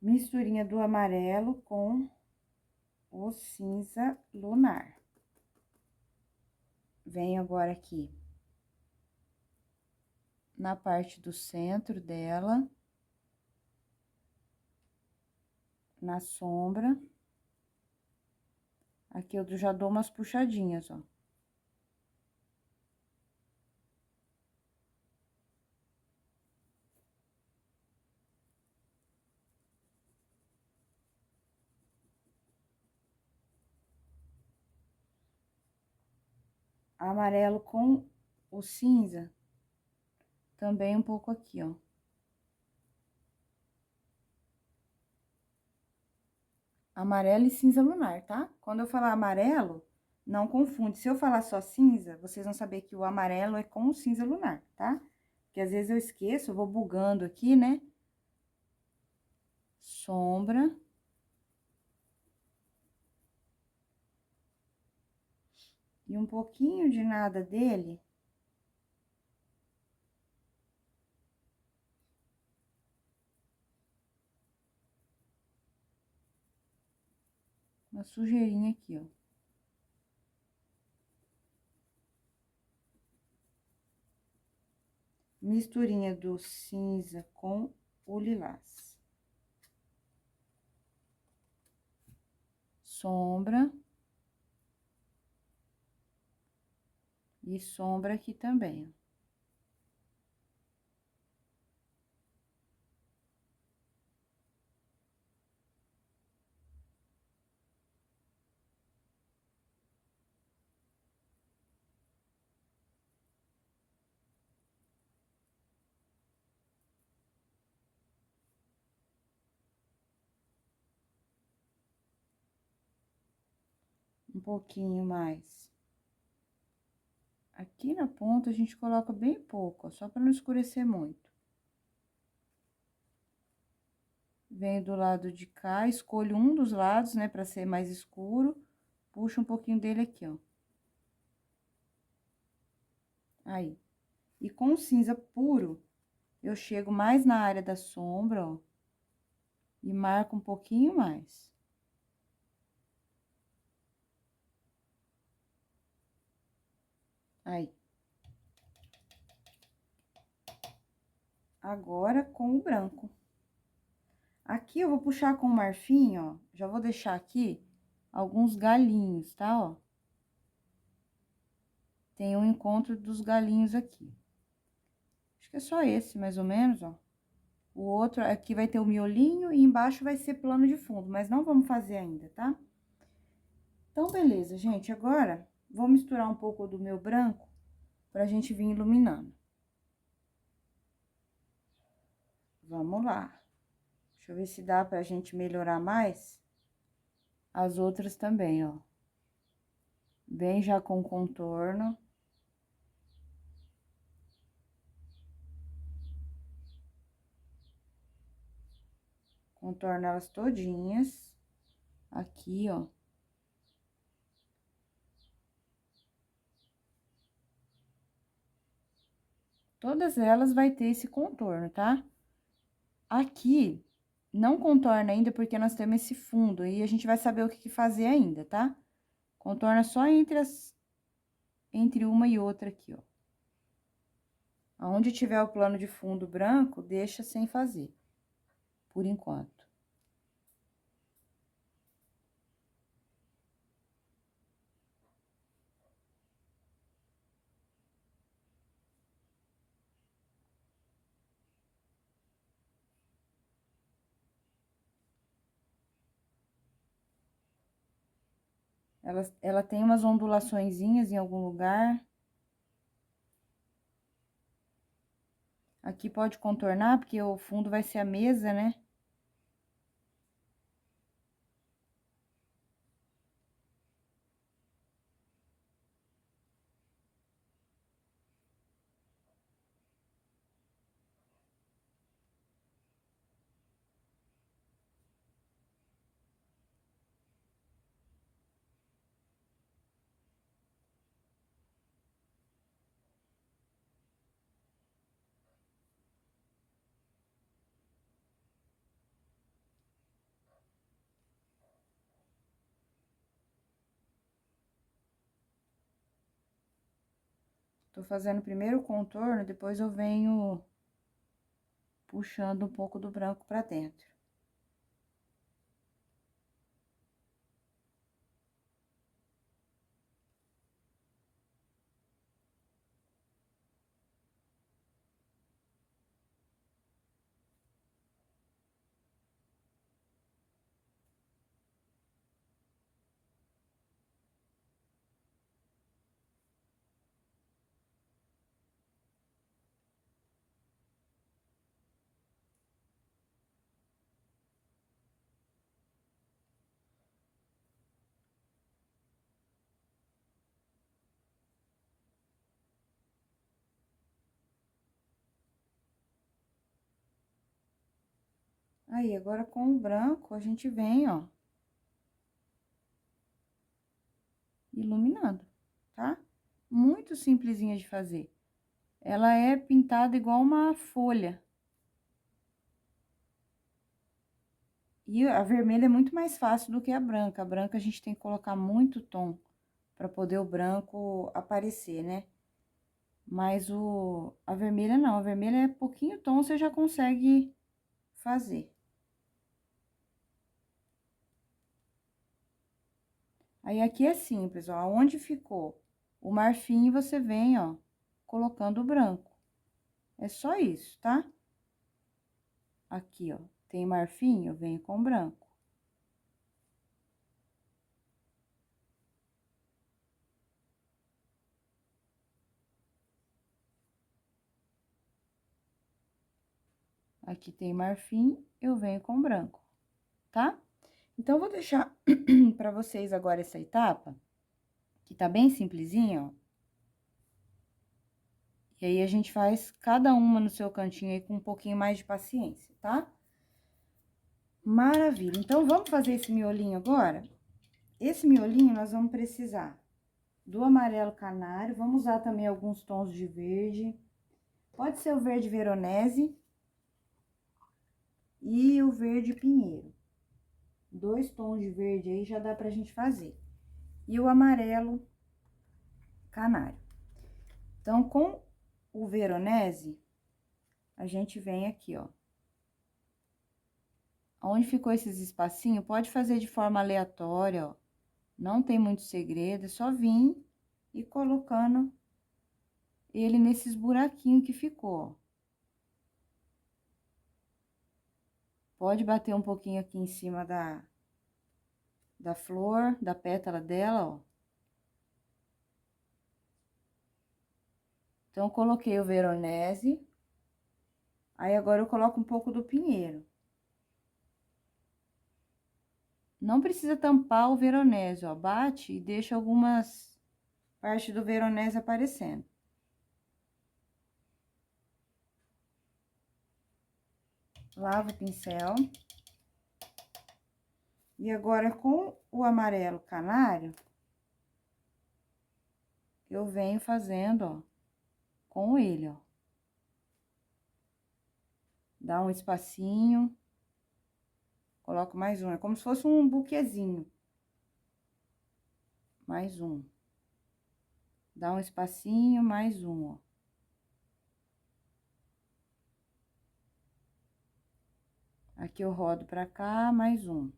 S1: Misturinha do amarelo com o cinza lunar. Venho agora aqui na parte do centro dela, na sombra. Aqui eu já dou umas puxadinhas, ó. Amarelo com o cinza, também um pouco aqui, ó. Amarelo e cinza lunar, tá? Quando eu falar amarelo, não confunde. Se eu falar só cinza, vocês vão saber que o amarelo é com o cinza lunar, tá? Porque às vezes eu esqueço, eu vou bugando aqui, né? Sombra. E um pouquinho de nada dele. Uma sujeirinha aqui, ó. Misturinha do cinza com o lilás. Sombra. E sombra aqui também, ó. Um pouquinho mais. Aqui na ponta, a gente coloca bem pouco, ó, só para não escurecer muito. Venho do lado de cá, escolho um dos lados, né, para ser mais escuro. Puxo um pouquinho dele aqui, ó. Aí. E com o cinza puro, eu chego mais na área da sombra, ó. E marco um pouquinho mais. Aí. Agora, com o branco. Aqui, eu vou puxar com o marfim, ó. Já vou deixar aqui alguns galinhos, tá, ó. Tem um encontro dos galinhos aqui. Acho que é só esse, mais ou menos, ó. O outro, aqui vai ter o miolinho e embaixo vai ser plano de fundo, mas não vamos fazer ainda, tá? Então, beleza, gente. Agora, vou misturar um pouco do meu branco pra gente vir iluminando. Vamos lá. Deixa eu ver se dá pra gente melhorar mais as outras também, ó. Bem já com contorno. Contorno elas todinhas. Aqui, ó. Todas elas vai ter esse contorno, tá? Aqui, não contorna ainda porque nós temos esse fundo aí, a gente vai saber o que fazer ainda, tá? Contorna só entre uma e outra aqui, ó. Aonde tiver o plano de fundo branco, deixa sem fazer, por enquanto. Ela tem umas ondulaçõezinhas em algum lugar. Aqui pode contornar, porque o fundo vai ser a mesa, né? Tô fazendo primeiro o contorno, depois eu venho puxando um pouco do branco pra dentro. Aí, agora com o branco, a gente vem, ó, iluminando, tá? Muito simplesinha de fazer. Ela é pintada igual uma folha. E a vermelha é muito mais fácil do que a branca. A branca a gente tem que colocar muito tom para poder o branco aparecer, né? Mas a vermelha não, a vermelha é pouquinho tom, você já consegue fazer. Aí, aqui é simples, ó, onde ficou o marfim, você vem, ó, colocando o branco. É só isso, tá? Aqui, ó, tem marfim, eu venho com branco. Aqui tem marfim, eu venho com branco, tá? Então, eu vou deixar pra vocês agora essa etapa, que tá bem simplesinha, ó. E aí, a gente faz cada uma no seu cantinho aí com um pouquinho mais de paciência, tá? Maravilha. Então, vamos fazer esse miolinho agora? Esse miolinho, nós vamos precisar do amarelo canário, vamos usar também alguns tons de verde. Pode ser o verde veronese e o verde pinheiro. 2 tons de verde aí já dá pra gente fazer. E o amarelo canário. Então, com o veronese, a gente vem aqui, ó. Onde ficou esses espacinhos, pode fazer de forma aleatória, ó. Não tem muito segredo, é só vir e colocando ele nesses buraquinhos que ficou, ó. Pode bater um pouquinho aqui em cima da flor, da pétala dela, ó. Então, coloquei o veronese. Aí, agora eu coloco um pouco do pinheiro. Não precisa tampar o veronese, ó. Bate e deixa algumas partes do veronese aparecendo. Lavo o pincel. E agora, com o amarelo canário, eu venho fazendo, ó, com ele, ó. Dá um espacinho. Coloco mais um. É como se fosse um buquezinho. Mais um. Dá um espacinho, mais um, ó. Aqui eu rodo pra cá, mais um.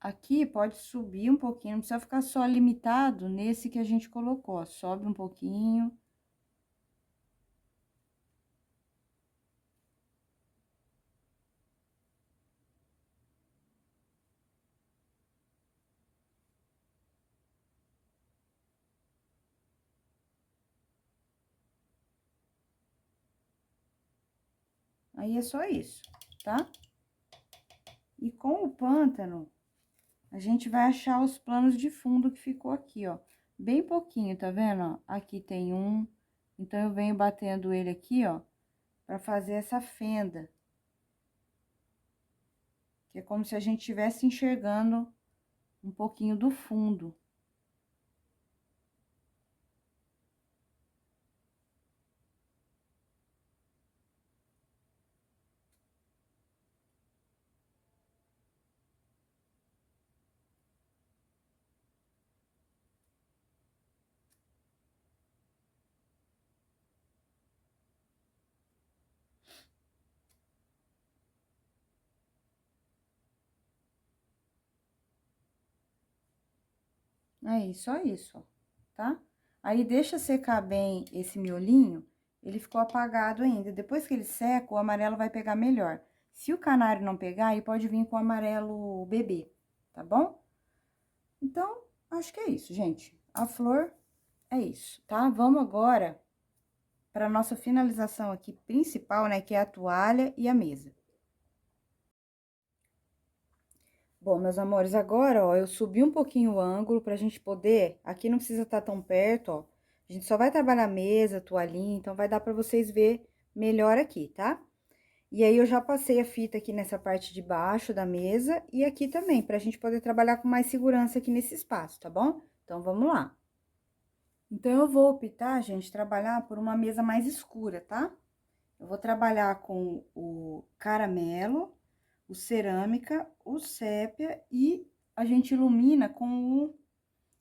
S1: Aqui pode subir um pouquinho, não precisa ficar só limitado nesse que a gente colocou, ó. Sobe um pouquinho. Aí, é só isso, tá? E com o pântano, a gente vai achar os planos de fundo que ficou aqui, ó. Bem pouquinho, tá vendo, ó? Aqui tem um. Então, eu venho batendo ele aqui, ó, pra fazer essa fenda. Que é como se a gente estivesse enxergando um pouquinho do fundo. Aí, só isso, ó, tá? Aí, deixa secar bem esse miolinho, ele ficou apagado ainda. Depois que ele seca, o amarelo vai pegar melhor. Se o canário não pegar, aí pode vir com o amarelo bebê, tá bom? Então, acho que é isso, gente. A flor é isso, tá? Vamos agora para nossa finalização aqui principal, né, que é a toalha e a mesa. Bom, meus amores, agora, ó, eu subi um pouquinho o ângulo pra gente poder, aqui não precisa estar tão perto, ó, A gente só vai trabalhar mesa, toalhinha, então vai dar pra vocês ver melhor aqui, tá? E aí, eu já passei a fita aqui nessa parte de baixo da mesa e aqui também, pra gente poder trabalhar com mais segurança aqui nesse espaço, tá bom? Então, vamos lá. Então, eu vou optar, gente, trabalhar por uma mesa mais escura, tá? Eu vou trabalhar com o caramelo, o cerâmica, o sépia e a gente ilumina com o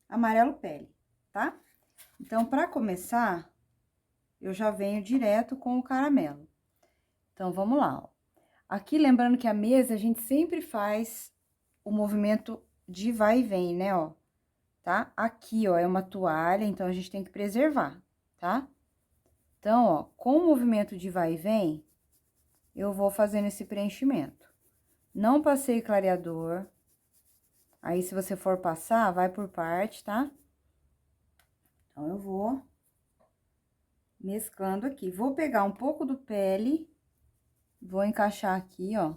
S1: amarelo pele, tá? Então, pra começar, eu já venho direto com o caramelo. Então, vamos lá, ó. Aqui, lembrando que a mesa, a gente sempre faz o movimento de vai e vem, né, ó. Tá? Aqui, ó, é uma toalha, então a gente tem que preservar, tá? Então, ó, com o movimento de vai e vem, eu vou fazendo esse preenchimento. Não passei clareador. Aí, se você for passar, vai por parte, tá? Então, eu vou mesclando aqui. Vou pegar um pouco do pele, vou encaixar aqui, ó.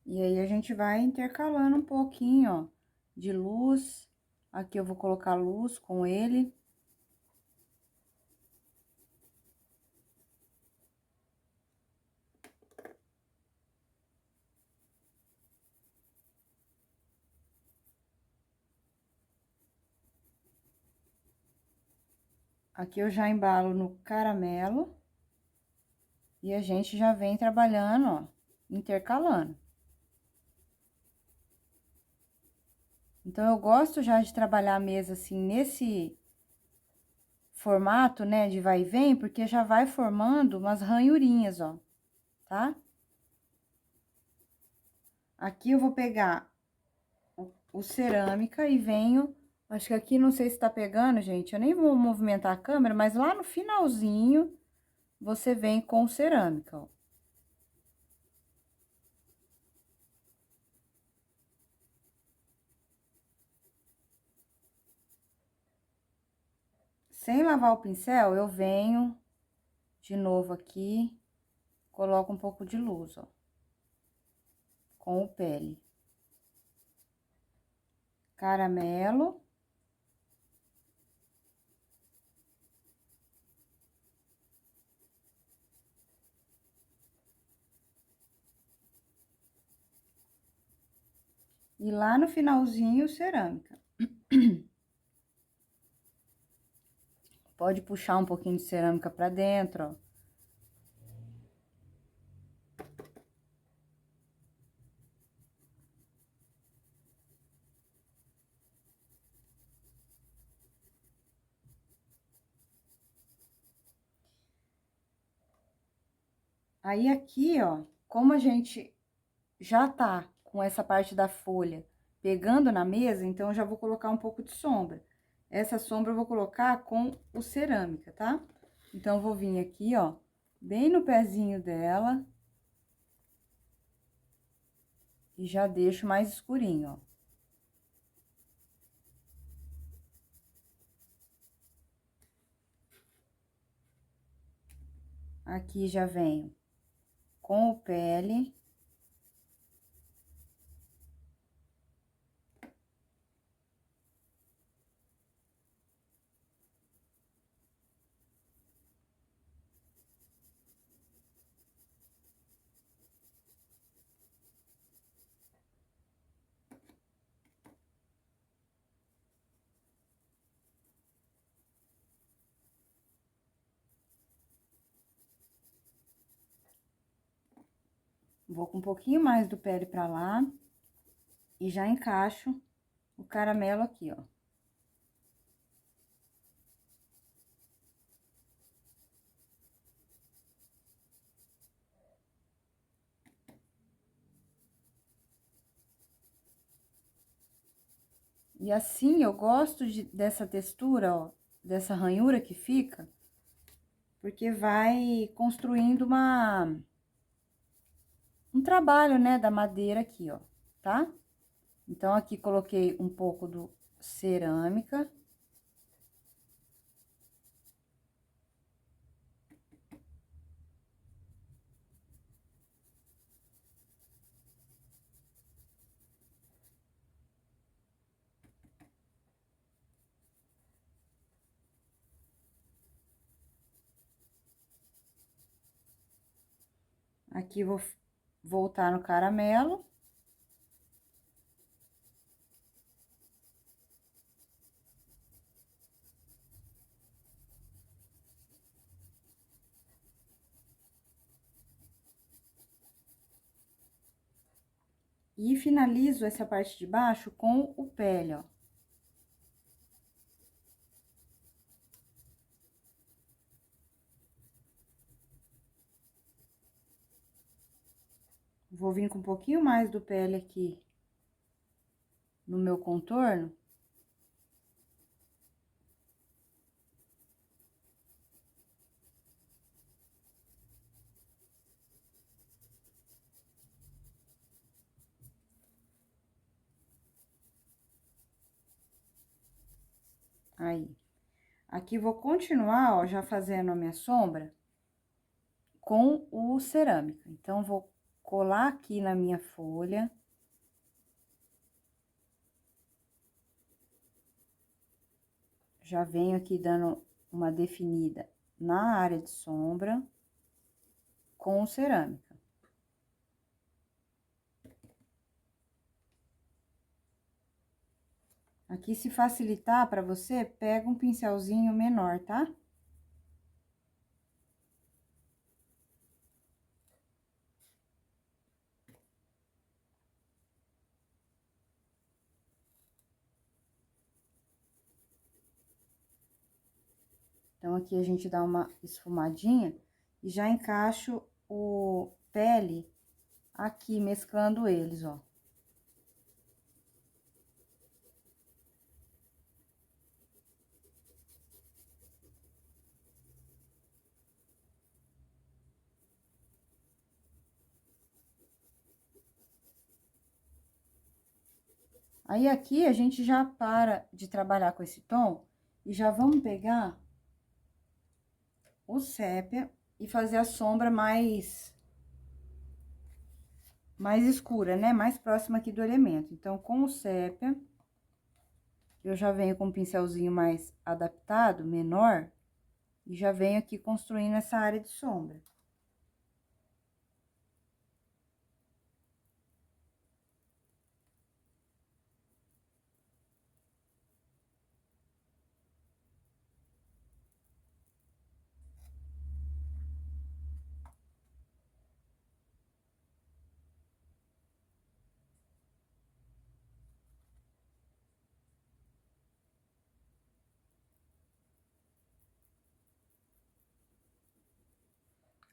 S1: E aí, a gente vai intercalando um pouquinho, ó, de luz. Aqui eu vou colocar luz com ele. Aqui eu já embalo no caramelo. E a gente já vem trabalhando, ó, intercalando. Então, eu gosto já de trabalhar a mesa assim, nesse formato, né, de vai e vem, porque já vai formando umas ranhurinhas, ó, tá? Aqui eu vou pegar o cerâmica e venho, acho que aqui não sei se tá pegando, gente, eu nem vou movimentar a câmera, mas lá no finalzinho, você vem com o cerâmica, ó. Sem lavar o pincel, eu venho de novo aqui, coloco um pouco de luz, ó, com o pele. Caramelo. E lá no finalzinho, cerâmica. Pode puxar um pouquinho de cerâmica pra dentro, ó. Aí, aqui, ó, como a gente já tá com essa parte da folha pegando na mesa, então, eu já vou colocar um pouco de sombra. Essa sombra eu vou colocar com o cerâmica, tá? Então, eu vou vir aqui, ó, bem no pezinho dela. E já deixo mais escurinho, ó. Aqui já venho com o pele. Vou com um pouquinho mais do pele pra lá. E já encaixo o caramelo aqui, ó. E assim, eu gosto dessa textura, ó, dessa ranhura que fica, porque vai construindo um trabalho, né, da madeira aqui, ó, tá? Então, aqui coloquei um pouco do cerâmica. Aqui vou voltar no caramelo. E finalizo essa parte de baixo com o pele, ó. Vou vir com um pouquinho mais do pele aqui no meu contorno. Aí. Aqui vou continuar, ó, já fazendo a minha sombra com o cerâmica. Então, vou colar aqui na minha folha. Já venho aqui dando uma definida na área de sombra com o cerâmica. Aqui, se facilitar para você, pega um pincelzinho menor, tá? Então, aqui a gente dá uma esfumadinha e já encaixo o pele aqui, mesclando eles, ó. Aí, aqui, a gente já para de trabalhar com esse tom e já vamos pegar o sépia e fazer a sombra mais escura, né? Mais próxima aqui do elemento. Então, com o sépia, eu já venho com um pincelzinho mais adaptado, menor, e já venho aqui construindo essa área de sombra.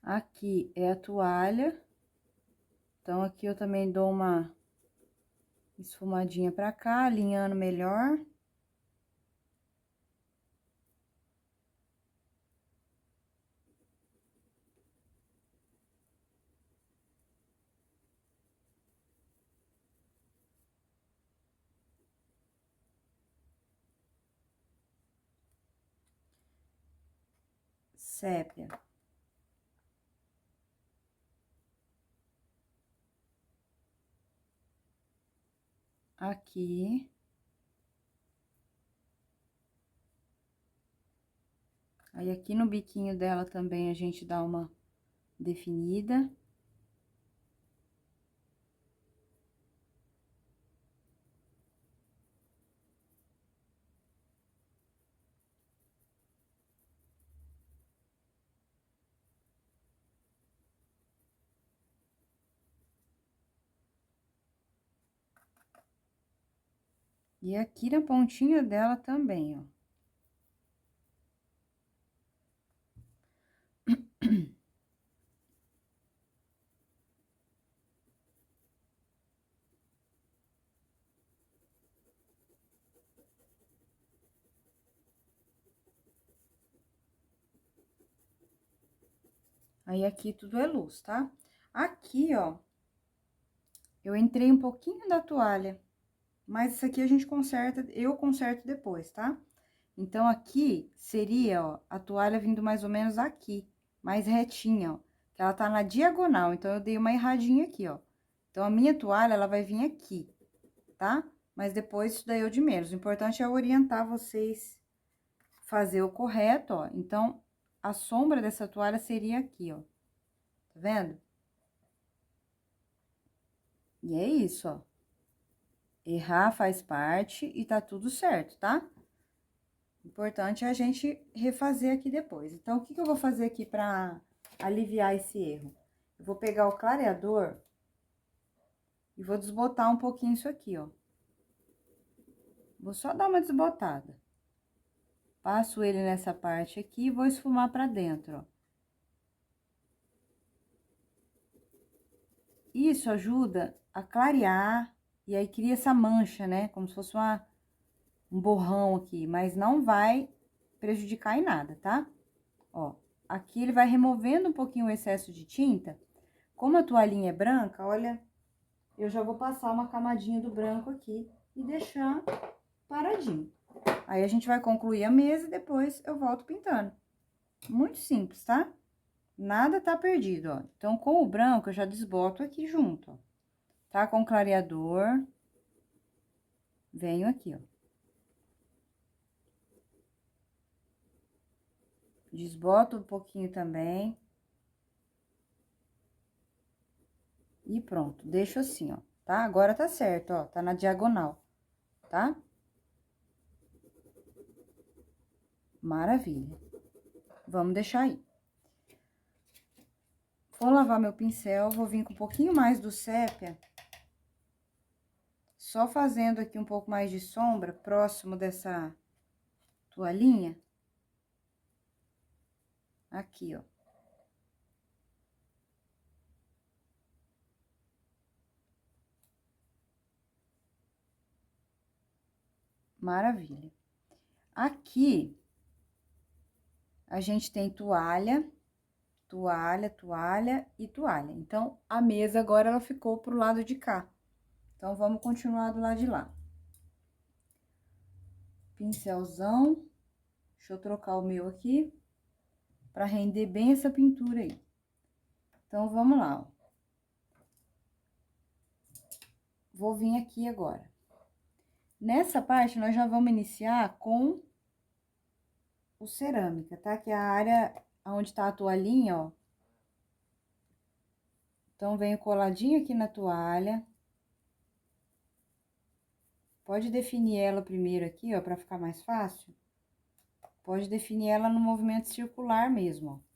S1: Aqui é a toalha. Então, aqui eu também dou uma esfumadinha pra cá, alinhando melhor. Sépia. Aqui. Aí, aqui no biquinho dela também a gente dá uma definida. E aqui na pontinha dela também, ó. Aí, aqui tudo é luz, tá? Aqui, ó, eu entrei um pouquinho da toalha, mas isso aqui a gente conserta, eu conserto depois, tá? Então, aqui seria, ó, a toalha vindo mais ou menos aqui, mais retinha, ó. Que ela tá na diagonal, então, eu dei uma erradinha aqui, ó. Então, a minha toalha, ela vai vir aqui, tá? Mas depois, isso daí é o de menos. O importante é orientar vocês fazer o correto, ó. Então, a sombra dessa toalha seria aqui, ó. Tá vendo? E é isso, ó. Errar faz parte e tá tudo certo, tá? O importante é a gente refazer aqui depois. Então, o que que eu vou fazer aqui pra aliviar esse erro? Eu vou pegar o clareador e vou desbotar um pouquinho isso aqui, ó. Vou só dar uma desbotada. Passo ele nessa parte aqui e vou esfumar pra dentro, ó. Isso ajuda a clarear e aí cria essa mancha, né? Como se fosse um borrão aqui, mas não vai prejudicar em nada, tá? Ó, aqui ele vai removendo um pouquinho o excesso de tinta. Como a toalhinha é branca, olha, eu já vou passar uma camadinha do branco aqui e deixar paradinho. Aí, a gente vai concluir a mesa e depois eu volto pintando. Muito simples, tá? Nada tá perdido, ó. Então, com o branco, eu já desboto aqui junto, ó. Tá com clareador. Venho aqui, ó. Desboto um pouquinho também. E pronto, deixo assim, ó, tá? Agora tá certo, ó, tá na diagonal, tá? Maravilha. Vamos deixar aí. Vou lavar meu pincel, vou vir com um pouquinho mais do sépia. Só fazendo aqui um pouco mais de sombra, próximo dessa toalhinha. Aqui, ó. Maravilha. Aqui, a gente tem toalha, toalha, toalha e toalha. Então, a mesa agora, ela ficou pro lado de cá. Então, vamos continuar do lado de lá. Pincelzão. Deixa eu trocar o meu aqui, pra render bem essa pintura aí. Então, vamos lá, ó. Vou vir aqui agora. Nessa parte, nós já vamos iniciar com o cerâmica, tá? Que é a área onde tá a toalhinha, ó. Então, venho coladinho aqui na toalha. Pode definir ela primeiro aqui, ó, pra ficar mais fácil. Pode definir ela no movimento circular mesmo, ó.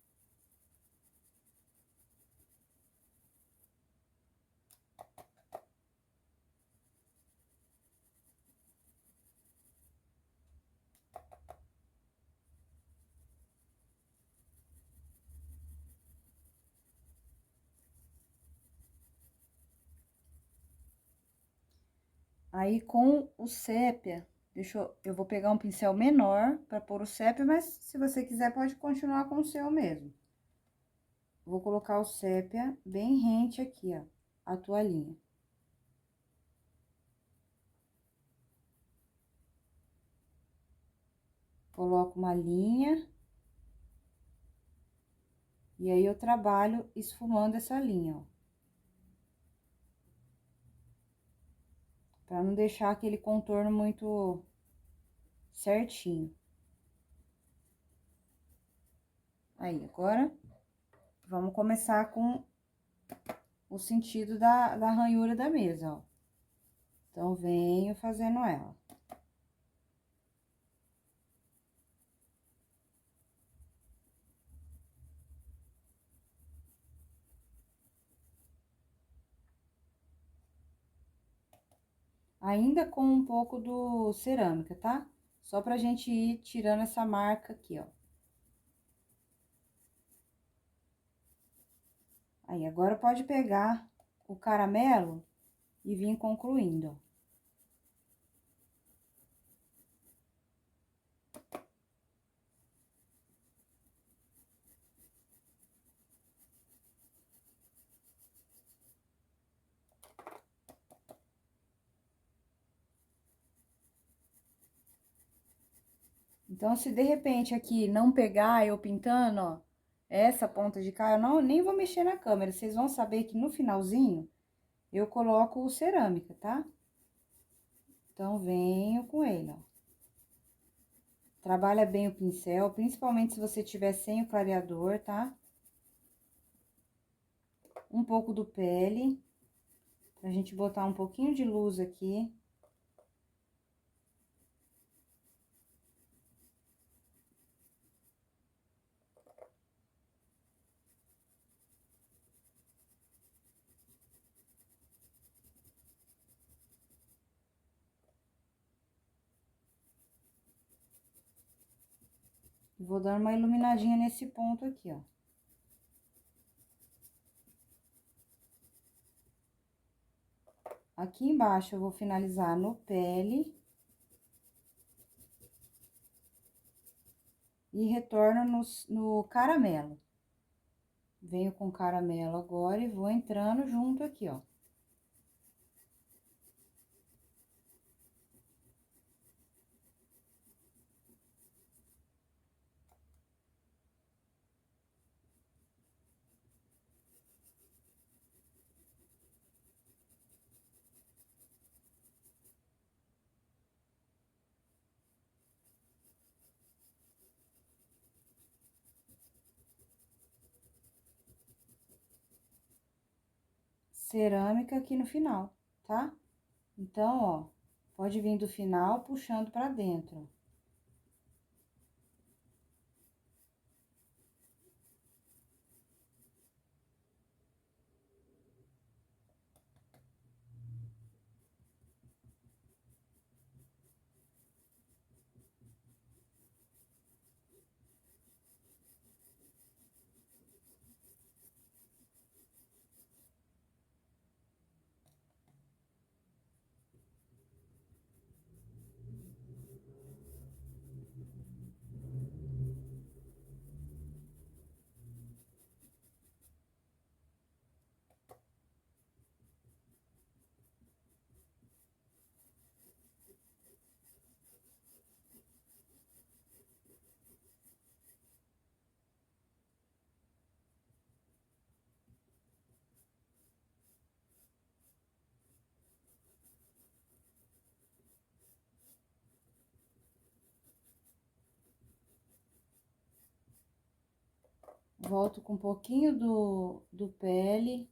S1: Aí, com o sépia, eu vou pegar um pincel menor pra pôr o sépia, mas se você quiser, pode continuar com o seu mesmo. Vou colocar o sépia bem rente aqui, ó, a toalhinha. Coloco uma linha. E aí, eu trabalho esfumando essa linha, ó. Pra não deixar aquele contorno muito certinho. Aí, agora, vamos começar com o sentido da ranhura da mesa, ó. Então, venho fazendo ela. Ainda com um pouco do cerâmica, tá? Só pra gente ir tirando essa marca aqui, ó. Aí, agora pode pegar o caramelo e vir concluindo, ó. Então, se de repente aqui não pegar eu pintando, ó, essa ponta de cá, eu nem vou mexer na câmera. Vocês vão saber que no finalzinho eu coloco o cerâmica, tá? Então, venho com ele, ó. Trabalha bem o pincel, principalmente se você tiver sem o clareador, tá? Um pouco do pele, Pra gente botar um pouquinho de luz aqui. Vou dar uma iluminadinha nesse ponto aqui, ó. Aqui embaixo eu vou finalizar no pele. E retorno no caramelo. Venho com caramelo agora e vou entrando junto aqui, ó. Cerâmica aqui no final, tá? Então, ó, pode vir do final puxando pra dentro. Volto com um pouquinho do pele.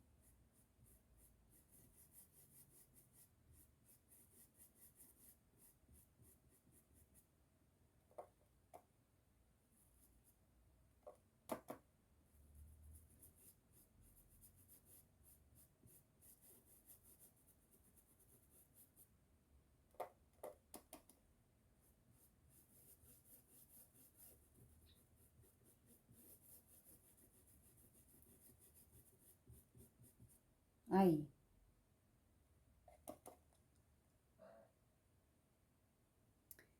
S1: Aí.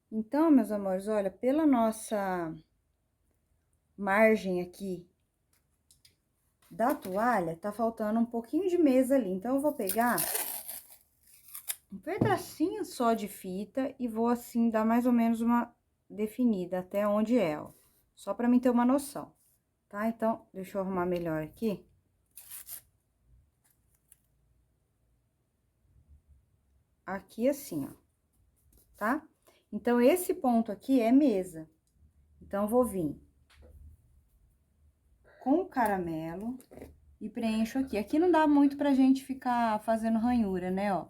S1: Então, meus amores, olha, pela nossa margem aqui da toalha, tá faltando um pouquinho de mesa ali. Então, eu vou pegar um pedacinho só de fita e vou, assim, dar mais ou menos uma definida até onde é, ó. Só pra mim ter uma noção, tá? Então, deixa eu arrumar melhor aqui. Aqui, assim, ó, tá? Então, esse ponto aqui é mesa. Então, eu vou vir com o caramelo e preencho aqui. Aqui não dá muito pra gente ficar fazendo ranhura, né, ó.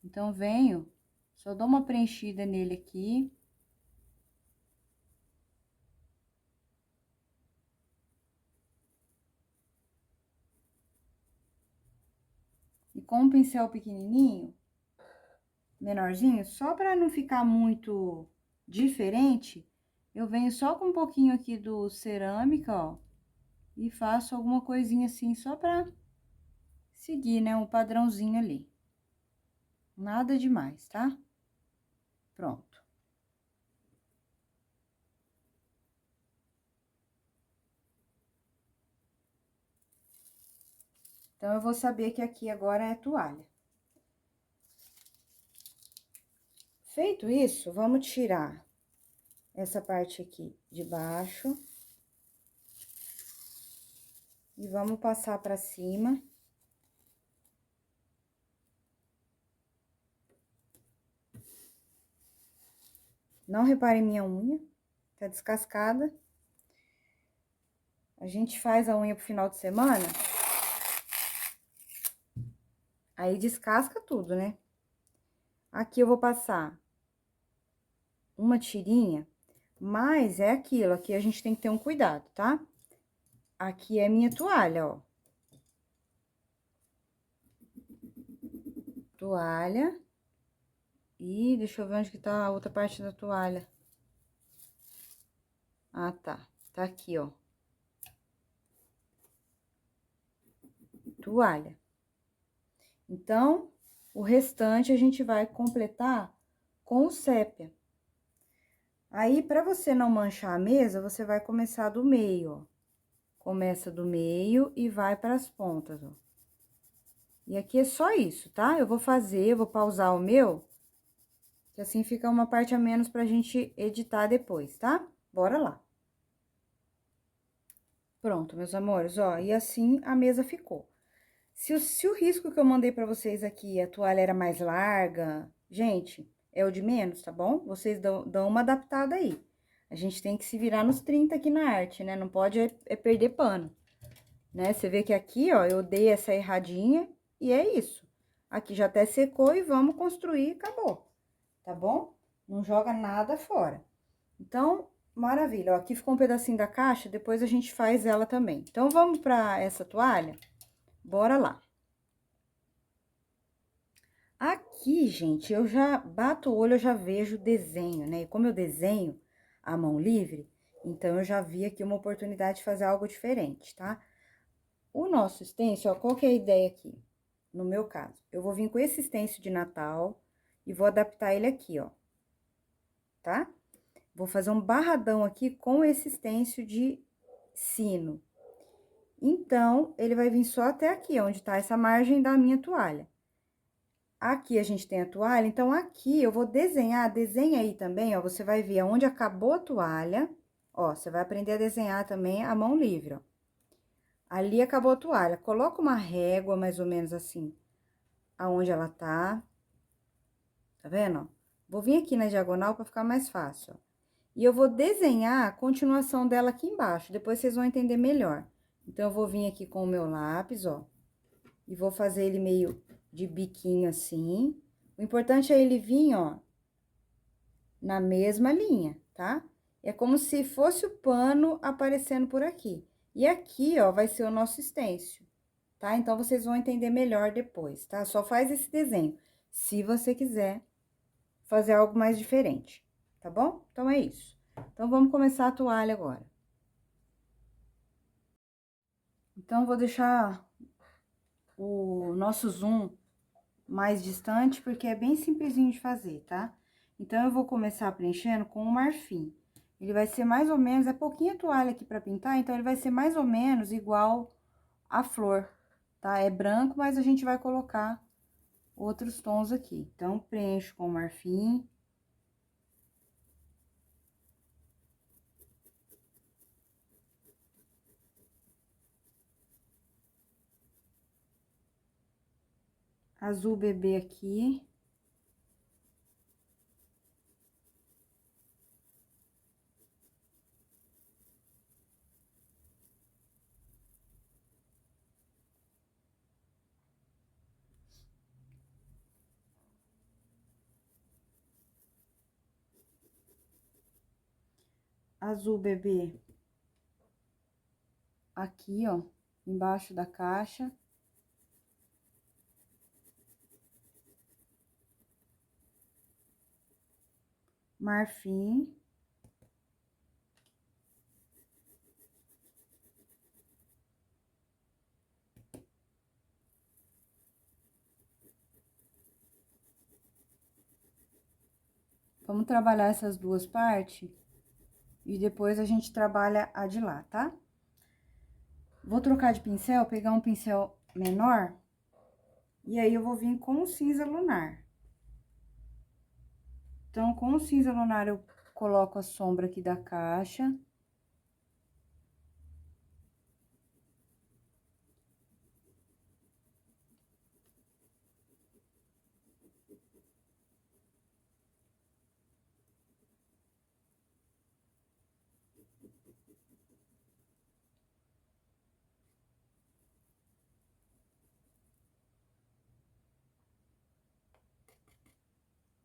S1: Então, venho, só dou uma preenchida nele aqui. E com um pincel pequenininho, menorzinho, só pra não ficar muito diferente, eu venho só com um pouquinho aqui do cerâmica, ó. E faço alguma coisinha assim, só pra seguir, né, um padrãozinho ali. Nada demais, tá? Pronto. Então, eu vou saber que aqui agora é toalha. Feito isso, vamos tirar essa parte aqui de baixo. E vamos passar pra cima. Não reparem minha unha, tá descascada. A gente faz a unha pro final de semana Aí descasca tudo, né? Aqui eu vou passar uma tirinha, mas é aquilo, aqui a gente tem que ter um cuidado, tá? Aqui é minha toalha, ó. Toalha. E deixa eu ver onde que tá a outra parte da toalha. Ah, tá. Tá aqui, ó. Toalha. Então, o restante a gente vai completar com o sépia. Aí, pra você não manchar a mesa, você vai começar do meio, ó. Começa do meio e vai para as pontas, ó. E aqui é só isso, tá? Eu vou pausar o meu, que assim fica uma parte a menos pra gente editar depois, tá? Bora lá. Pronto, meus amores, ó, e assim a mesa ficou. Se o risco que eu mandei pra vocês aqui, a toalha era mais larga, gente, é o de menos, tá bom? Vocês dão uma adaptada aí. A gente tem que se virar nos 30 aqui na arte, né? Não pode perder pano, né? Você vê que aqui, ó, eu dei essa erradinha e é isso. Aqui já até secou e vamos construir e acabou, tá bom? Não joga nada fora. Então, maravilha, ó, aqui ficou um pedacinho da caixa, depois a gente faz ela também. Então, vamos pra essa toalha? Bora lá. Aqui, gente, eu já bato o olho, eu já vejo o desenho, né? E como eu desenho à mão livre, então eu já vi aqui uma oportunidade de fazer algo diferente, tá? O nosso stencil, ó, qual que é a ideia aqui? No meu caso, eu vou vir com esse stencil de Natal e vou adaptar ele aqui, ó, tá? Vou fazer um barradão aqui com esse stencil de sino. Então, ele vai vir só até aqui, onde tá essa margem da minha toalha. Aqui a gente tem a toalha, então aqui eu vou desenhar, desenha aí também, ó, você vai ver aonde acabou a toalha, ó, você vai aprender a desenhar também a mão livre, ó. Ali acabou a toalha, coloca uma régua mais ou menos assim, aonde ela tá vendo, ó? Vou vir aqui na diagonal pra ficar mais fácil, ó. E eu vou desenhar a continuação dela aqui embaixo, depois vocês vão entender melhor. Então, eu vou vir aqui com o meu lápis, ó, e vou fazer ele meio de biquinho assim. O importante é ele vir, ó, na mesma linha, tá? É como se fosse o pano aparecendo por aqui. E aqui, ó, vai ser o nosso stencil, tá? Então, vocês vão entender melhor depois, tá? Só faz esse desenho, se você quiser fazer algo mais diferente, tá bom? Então, é isso. Então, vamos começar a toalha agora. Então, vou deixar o nosso zoom mais distante, porque é bem simplesinho de fazer, tá? Então, eu vou começar preenchendo com o marfim. Ele vai ser mais ou menos, é pouquinha toalha aqui pra pintar, então ele vai ser mais ou menos igual a flor, tá? É branco, mas a gente vai colocar outros tons aqui. Então, preencho com o marfim. Azul bebê aqui. Azul bebê aqui, ó, embaixo da caixa. Marfim. Vamos trabalhar essas duas partes e depois a gente trabalha a de lá, tá? Vou trocar de pincel, pegar um pincel menor, e aí eu vou vir com o cinza lunar. Então, com o cinza lunar, eu coloco a sombra aqui da caixa.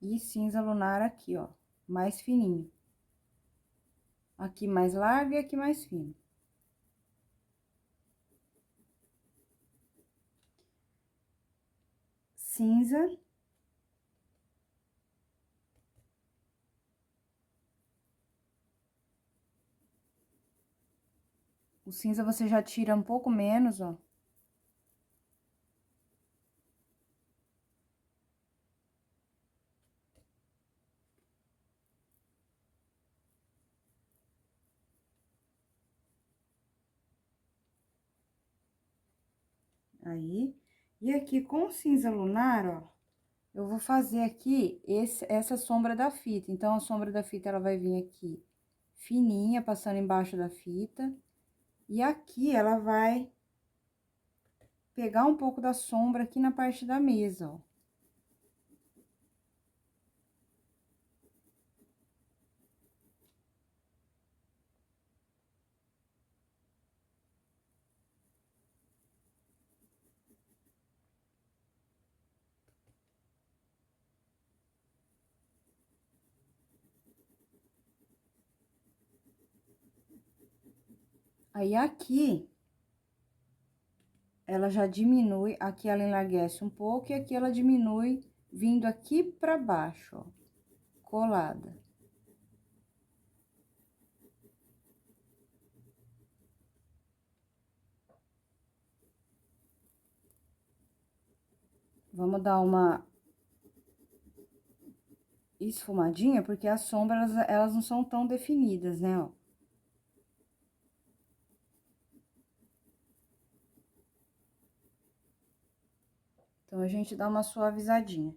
S1: E cinza lunar aqui, ó, mais fininho. Aqui mais largo e aqui mais fino. Cinza. O cinza você já tira um pouco menos, ó. Aí, e aqui com o cinza lunar, ó, eu vou fazer aqui essa sombra da fita. Então, a sombra da fita, ela vai vir aqui fininha, passando embaixo da fita. E aqui ela vai pegar um pouco da sombra aqui na parte da mesa, ó. Aí, aqui, ela já diminui, aqui ela enlarguece um pouco e aqui ela diminui, vindo aqui pra baixo, ó, colada. Vamos dar uma esfumadinha, porque as sombras, elas não são tão definidas, né, ó. Então, a gente dá uma suavizadinha.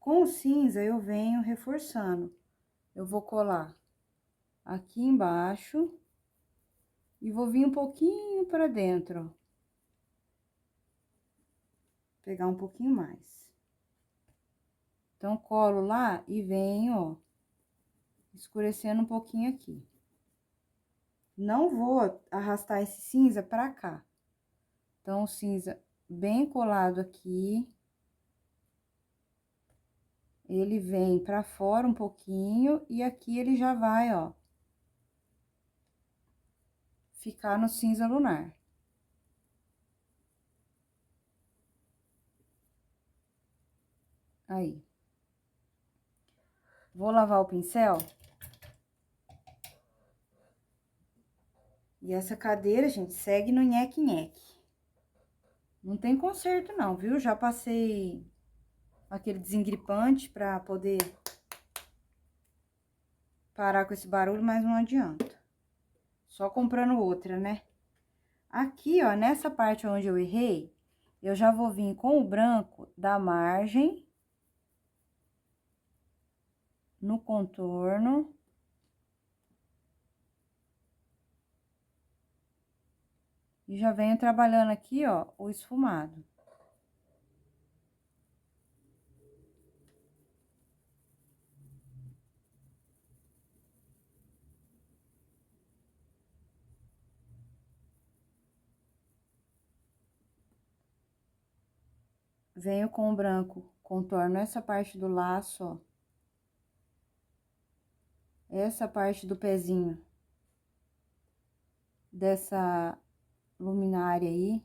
S1: Com o cinza, eu venho reforçando. Eu vou colar aqui embaixo e vou vir um pouquinho pra dentro, ó. Pegar um pouquinho mais. Então, colo lá e venho, ó, escurecendo um pouquinho aqui. Não vou arrastar esse cinza pra cá. Então, o cinza bem colado aqui. Ele vem pra fora um pouquinho e aqui ele já vai, ó, ficar no cinza lunar. Aí. Vou lavar o pincel. E essa cadeira, gente, segue no nheque-nheque. Não tem conserto não, viu? Já passei aquele desengripante pra poder parar com esse barulho, mas não adianta. Só comprando outra, né? Aqui, ó, nessa parte onde eu errei, eu já vou vir com o branco da margem no contorno. E já venho trabalhando aqui, ó, o esfumado. Venho com o branco, contorno essa parte do laço, ó. Essa parte do pezinho dessa luminária aí.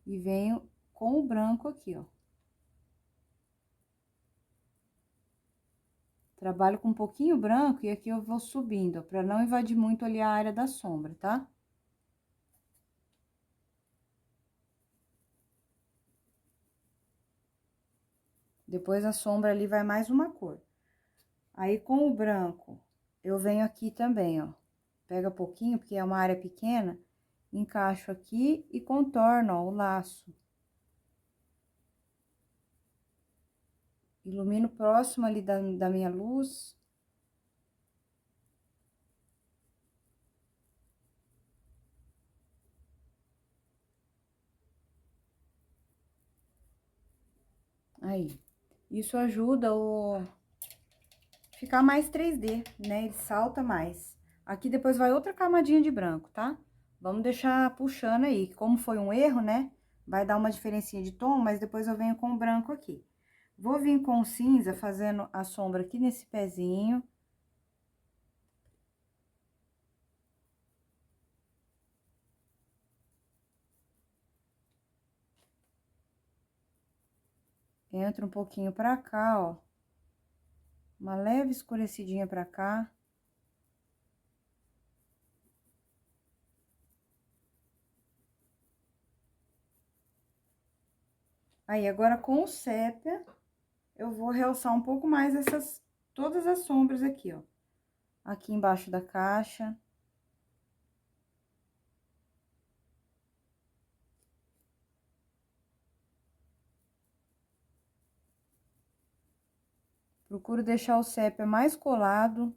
S1: E venho com o branco aqui, ó. Trabalho com um pouquinho branco e aqui eu vou subindo, ó, pra não invadir muito ali a área da sombra, tá? Depois a sombra ali vai mais uma cor. Aí, com o branco, eu venho aqui também, ó. Pega pouquinho, porque é uma área pequena, encaixo aqui e contorno, ó, o laço. Ilumino próximo ali da minha luz. Aí. Isso ajuda o ficar mais 3D, né? Ele salta mais. Aqui depois vai outra camadinha de branco, tá? Vamos deixar puxando aí. Como foi um erro, né? Vai dar uma diferencinha de tom, mas depois eu venho com o branco aqui. Vou vir com o cinza fazendo a sombra aqui nesse pezinho. Entra um pouquinho pra cá, ó. Uma leve escurecidinha pra cá. Aí, agora com o sépia, eu vou realçar um pouco mais todas as sombras aqui, ó. Aqui embaixo da caixa. Procuro deixar o sépia mais colado.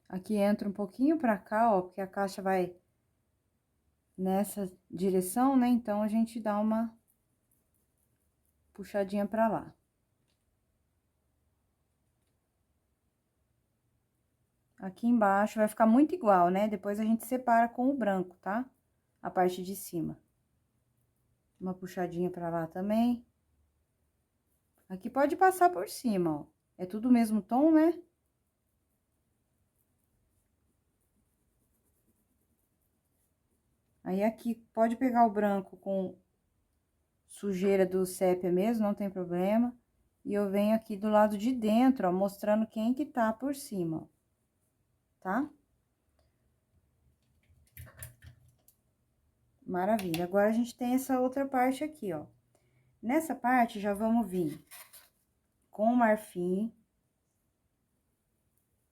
S1: Aqui entra um pouquinho pra cá, ó, porque a caixa vai nessa direção, né? Então, a gente dá uma puxadinha pra lá. Aqui embaixo vai ficar muito igual, né? Depois a gente separa com o branco, tá? A parte de cima. Uma puxadinha pra lá também. Aqui pode passar por cima, ó. É tudo o mesmo tom, né? Aí, aqui, pode pegar o branco com sujeira do sépia mesmo, não tem problema. E eu venho aqui do lado de dentro, ó, mostrando quem que tá por cima, ó. Tá? Maravilha. Agora, a gente tem essa outra parte aqui, ó. Nessa parte, já vamos vir com o marfim,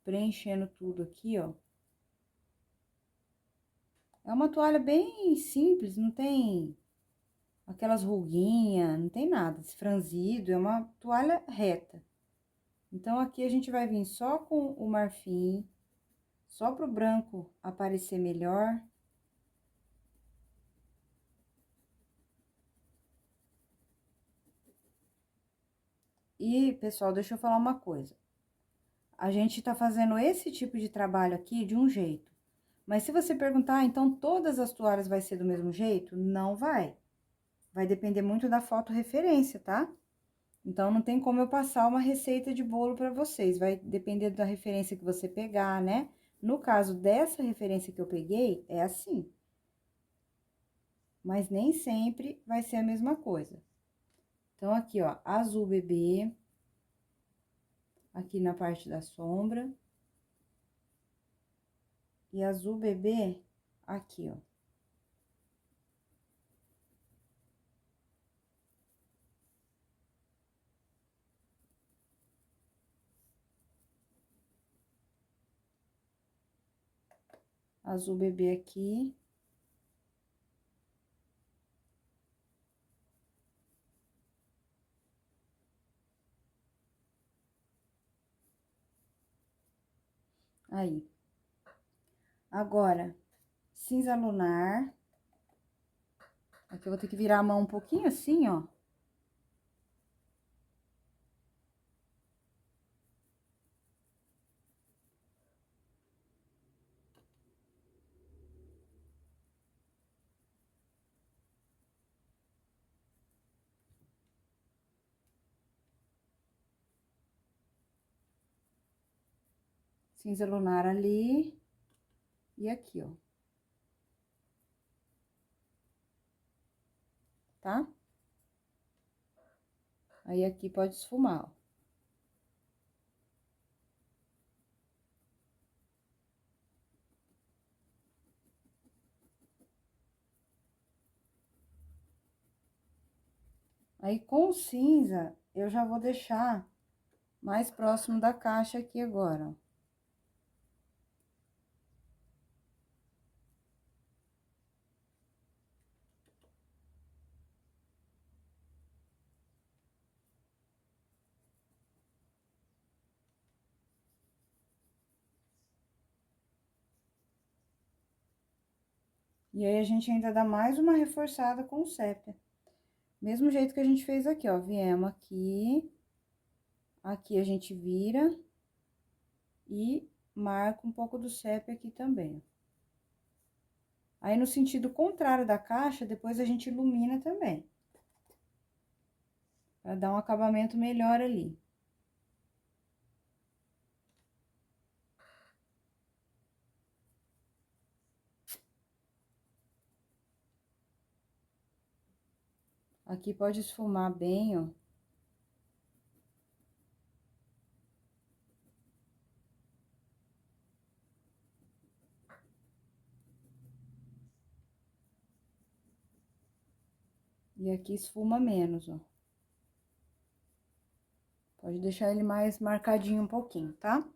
S1: preenchendo tudo aqui, ó. É uma toalha bem simples, não tem aquelas ruguinhas, não tem nada, esse franzido, é uma toalha reta. Então, aqui a gente vai vir só com o marfim, só pro branco aparecer melhor. E, pessoal, deixa eu falar uma coisa. A gente tá fazendo esse tipo de trabalho aqui de um jeito. Mas se você perguntar, então todas as toalhas vai ser do mesmo jeito? Não vai. Vai depender muito da foto referência, tá? Então, não tem como eu passar uma receita de bolo para vocês. Vai depender da referência que você pegar, né? No caso dessa referência que eu peguei, é assim. Mas nem sempre vai ser a mesma coisa. Então, aqui, ó, azul bebê. Aqui na parte da sombra. E azul bebê aqui, ó. Azul bebê aqui. Aí. Agora, cinza lunar. Aqui eu vou ter que virar a mão um pouquinho assim, ó. Cinza lunar ali. E aqui, ó. Tá? Aí, aqui pode esfumar, ó. Aí, com o cinza, eu já vou deixar mais próximo da caixa aqui agora, ó. E aí, a gente ainda dá mais uma reforçada com o sépia. Mesmo jeito que a gente fez aqui, ó. Viemos aqui, Aqui a gente vira e marca um pouco do sépia aqui também. Aí, no sentido contrário da caixa, depois a gente ilumina também. Pra dar um acabamento melhor ali. Aqui pode esfumar bem, ó. E aqui esfuma menos, ó. Pode deixar ele mais marcadinho um pouquinho, tá?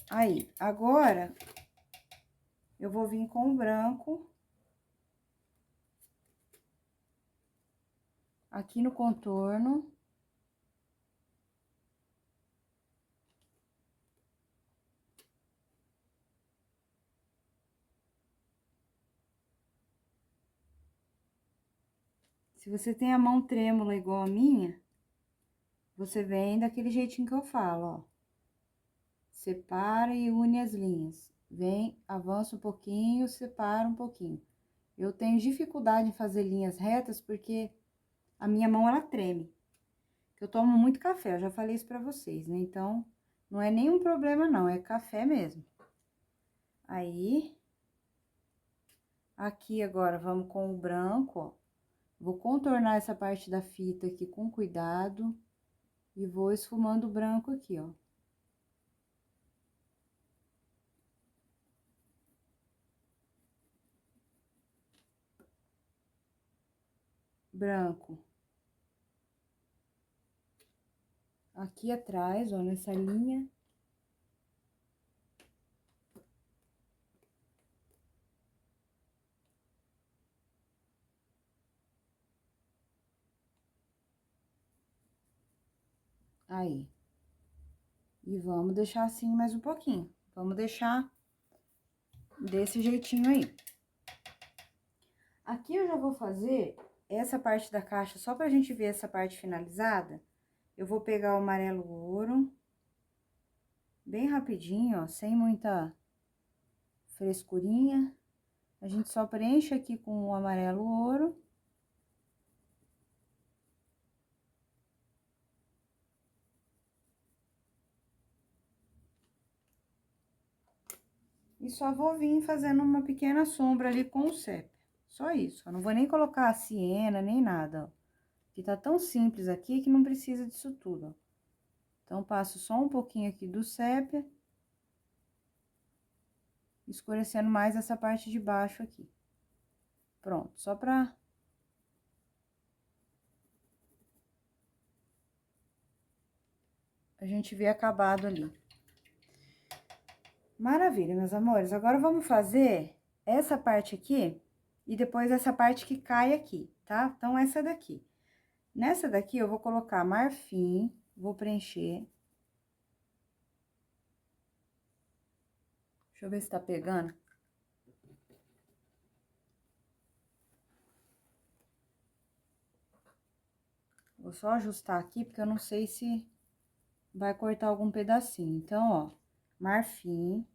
S1: Aí, agora, eu vou vir com o branco. Aqui no contorno. Se você tem a mão trêmula igual a minha, você vem daquele jeitinho que eu falo, ó. Separa e une as linhas. Vem, avança um pouquinho, separa um pouquinho. Eu tenho dificuldade em fazer linhas retas porque a minha mão, ela treme. Eu tomo muito café, eu já falei isso pra vocês, né? Então, não é nenhum problema não, é café mesmo. Aí, aqui agora, vamos com o branco, ó. Vou contornar essa parte da fita aqui com cuidado e vou esfumando o branco aqui, ó. Branco. Aqui atrás, ó, nessa linha. Aí. E vamos deixar assim mais um pouquinho. Vamos deixar desse jeitinho aí. Aqui eu já vou fazer essa parte da caixa, só pra gente ver essa parte finalizada. Eu vou pegar o amarelo ouro, bem rapidinho, ó, sem muita frescurinha. A gente só preenche aqui com o amarelo ouro. E só vou vir fazendo uma pequena sombra ali com o sépia. Só isso, eu não vou nem colocar a siena, nem nada, ó. Que tá tão simples aqui que não precisa disso tudo, ó. Então, passo só um pouquinho aqui do sépia. Escurecendo mais essa parte de baixo aqui. Pronto, só pra... a gente ver acabado ali. Maravilha, meus amores. Agora, vamos fazer essa parte aqui e depois essa parte que cai aqui, tá? Então, essa daqui. Nessa daqui, eu vou colocar marfim, vou preencher. Deixa eu ver se tá pegando. Vou só ajustar aqui, porque eu não sei se vai cortar algum pedacinho. Então, ó, marfim.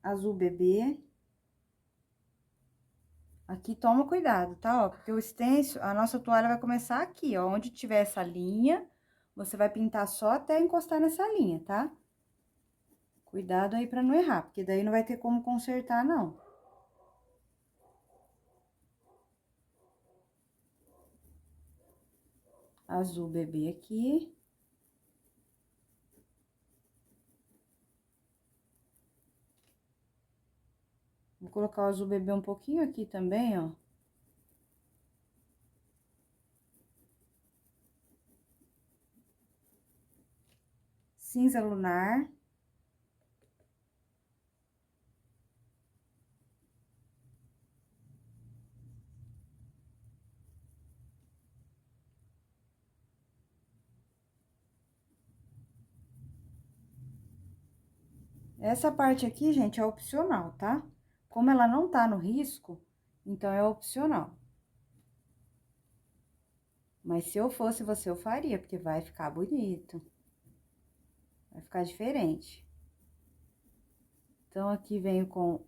S1: Azul bebê. Aqui toma cuidado, tá? Ó, porque o stencil, a nossa toalha vai começar aqui, ó. Onde tiver essa linha, você vai pintar só até encostar nessa linha, tá? Cuidado aí pra não errar, porque daí não vai ter como consertar, não. Azul bebê aqui. Vou colocar o azul bebê um pouquinho aqui também, ó. Cinza lunar. Essa parte aqui, gente, é opcional, tá? Como ela não tá no risco, então é opcional. Mas se eu fosse você, eu faria, porque vai ficar bonito. Vai ficar diferente. Então, aqui venho com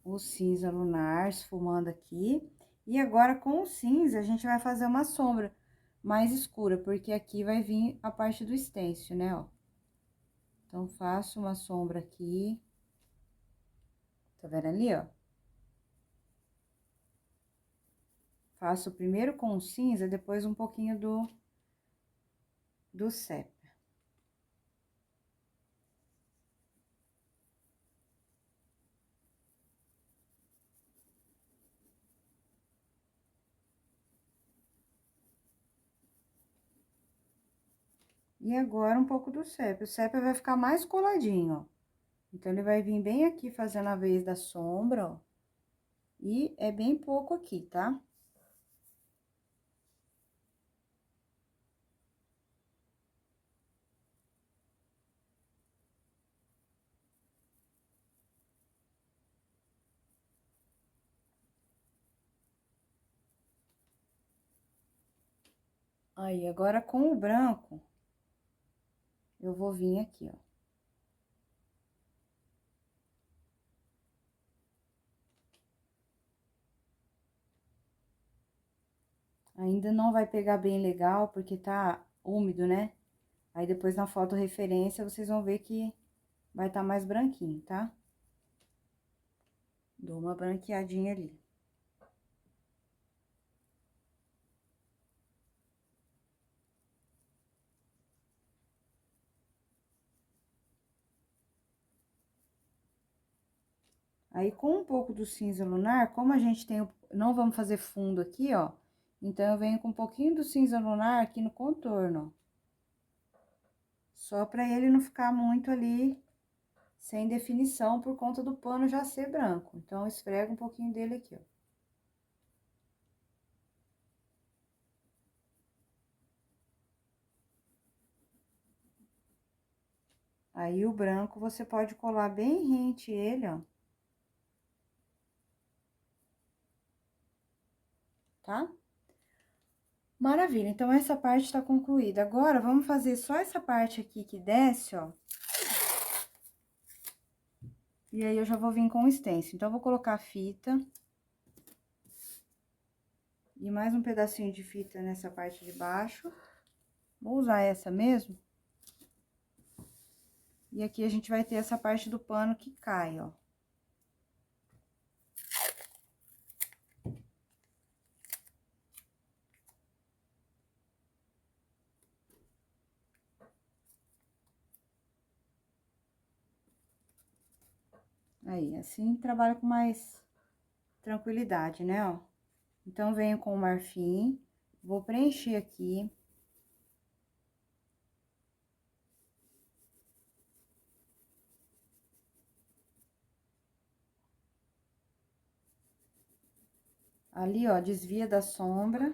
S1: o cinza lunar esfumando aqui. E agora, com o cinza, a gente vai fazer uma sombra mais escura, porque aqui vai vir a parte do stencil, né, ó. Então, faço uma sombra aqui. Tá vendo ali, ó? Faço primeiro com o cinza, depois um pouquinho do sépia. E agora, um pouco do sépia. O sépia vai ficar mais coladinho, ó. Então, ele vai vir bem aqui, fazendo a vez da sombra, ó. E é bem pouco aqui, tá? Aí, agora com o branco, eu vou vir aqui, ó. Ainda não vai pegar bem legal, porque tá úmido, né? Aí, depois na foto referência, vocês vão ver que vai tá mais branquinho, tá? Dou uma branqueadinha ali. Aí, com um pouco do cinza lunar, como a gente tem, não vamos fazer fundo aqui, ó. Então, eu venho com um pouquinho do cinza lunar aqui no contorno, ó. Só pra ele não ficar muito ali sem definição por conta do pano já ser branco. Então, eu esfrego um pouquinho dele aqui, ó. Aí, o branco você pode colar bem rente ele, ó. Tá? Maravilha, então essa parte tá concluída. Agora, vamos fazer só essa parte aqui que desce, ó. E aí, eu já vou vir com o stencil. Então, eu vou colocar a fita. E mais um pedacinho de fita nessa parte de baixo. Vou usar essa mesmo. E aqui a gente vai ter essa parte do pano que cai, ó. Aí, assim trabalha com mais tranquilidade, né, ó. Então, venho com o marfim, vou preencher aqui. Ali, ó, desvia da sombra.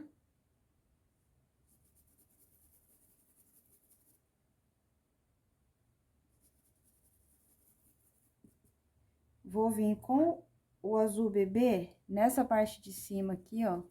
S1: Vou vir com o azul bebê nessa parte de cima aqui, ó.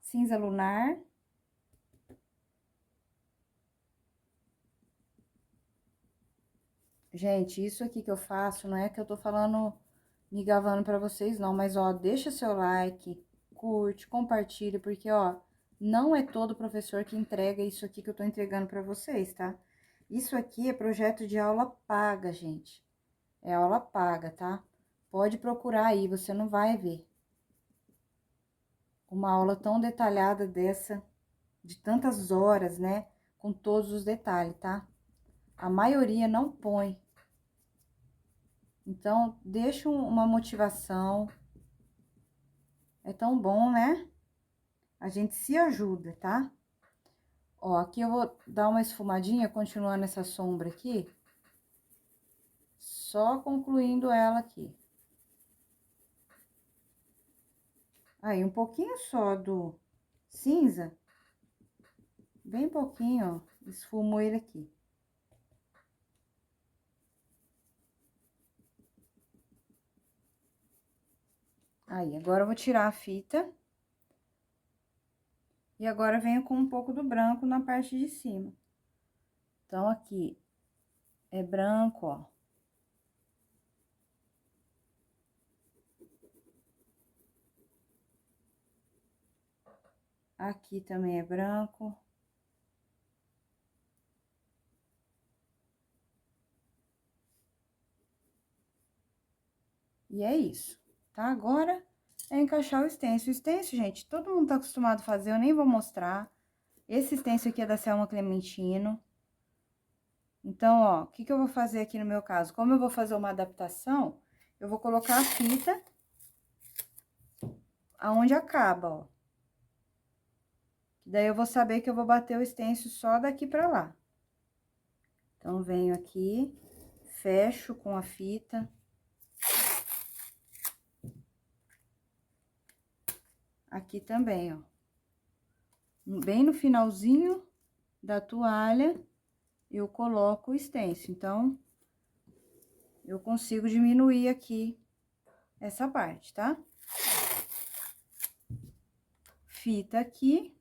S1: Cinza lunar. Gente, isso aqui que eu faço, não é que eu tô falando, me gravando pra vocês, não. Mas, ó, deixa seu like, curte, compartilha, porque, ó, não é todo professor que entrega isso aqui que eu tô entregando pra vocês, tá? Isso aqui é projeto de aula paga, gente. É aula paga, tá? Pode procurar aí, você não vai ver uma aula tão detalhada dessa, de tantas horas, né? Com todos os detalhes, tá? A maioria não põe. Então, deixa uma motivação. É tão bom, né? A gente se ajuda, tá? Ó, aqui eu vou dar uma esfumadinha, continuando essa sombra aqui. Só concluindo ela aqui. Aí, um pouquinho só do cinza. Bem pouquinho, ó. Esfumo ele aqui. Aí, agora eu vou tirar a fita. E agora venho com um pouco do branco na parte de cima. Então, aqui é branco, ó. Aqui também é branco. E é isso, tá? Agora é encaixar o stencil. O stencil, gente, todo mundo tá acostumado a fazer, eu nem vou mostrar. Esse stencil aqui é da Selma Clementino. Então, ó, o que que eu vou fazer aqui no meu caso? Como eu vou fazer uma adaptação, eu vou colocar a fita aonde acaba, ó. Daí eu vou saber que eu vou bater o stencil só daqui pra lá. Então, venho aqui, fecho com a fita. Aqui também, ó. Bem no finalzinho da toalha, eu coloco o stencil. Então, eu consigo diminuir aqui essa parte, tá? Fita aqui.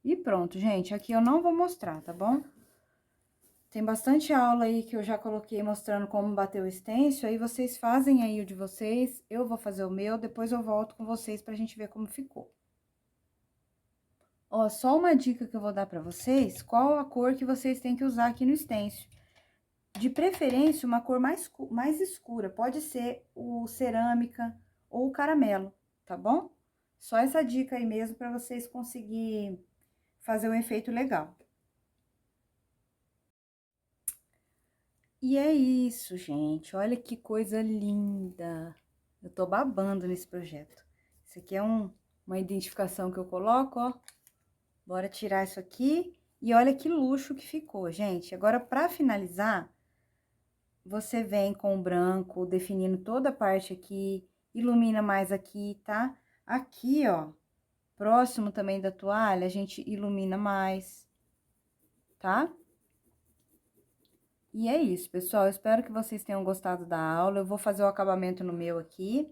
S1: E pronto, gente. Aqui eu não vou mostrar, tá bom? Tem bastante aula aí que eu já coloquei mostrando como bater o stencil. Aí vocês fazem aí o de vocês, eu vou fazer o meu, depois eu volto com vocês pra gente ver como ficou. Ó, só uma dica que eu vou dar pra vocês, qual a cor que vocês têm que usar aqui no stencil. De preferência, uma cor mais escura, pode ser o cerâmica ou o caramelo, tá bom? Só essa dica aí mesmo pra vocês conseguirem fazer um efeito legal. E é isso, gente. Olha que coisa linda. Eu tô babando nesse projeto. Isso aqui é uma identificação que eu coloco, ó. Bora tirar isso aqui. E olha que luxo que ficou, gente. Agora, pra finalizar, você vem com o branco, definindo toda a parte aqui, ilumina mais aqui, tá? Aqui, ó, próximo também da toalha, a gente ilumina mais, tá? E é isso, pessoal. Eu espero que vocês tenham gostado da aula. Eu vou fazer o acabamento no meu aqui.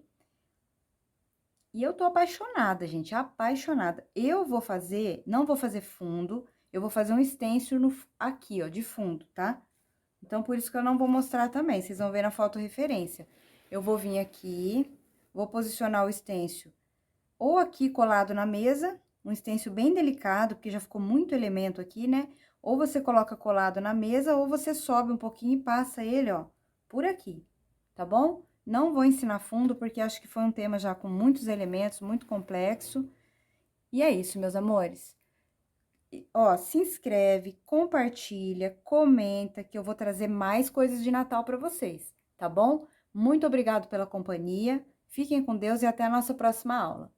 S1: E eu tô apaixonada, gente, apaixonada. Eu vou fazer, não vou fazer fundo, eu vou fazer um stencil aqui, ó, de fundo, tá? Então, por isso que eu não vou mostrar também, vocês vão ver na foto referência. Eu vou vir aqui, vou posicionar o stencil ou aqui colado na mesa, um stencil bem delicado, porque já ficou muito elemento aqui, né? Ou você coloca colado na mesa, ou você sobe um pouquinho e passa ele, ó, por aqui, tá bom? Não vou ensinar fundo, porque acho que foi um tema já com muitos elementos, muito complexo. E é isso, meus amores. Ó, se inscreve, compartilha, comenta, que eu vou trazer mais coisas de Natal para vocês, tá bom? Muito obrigado pela companhia, fiquem com Deus e até a nossa próxima aula.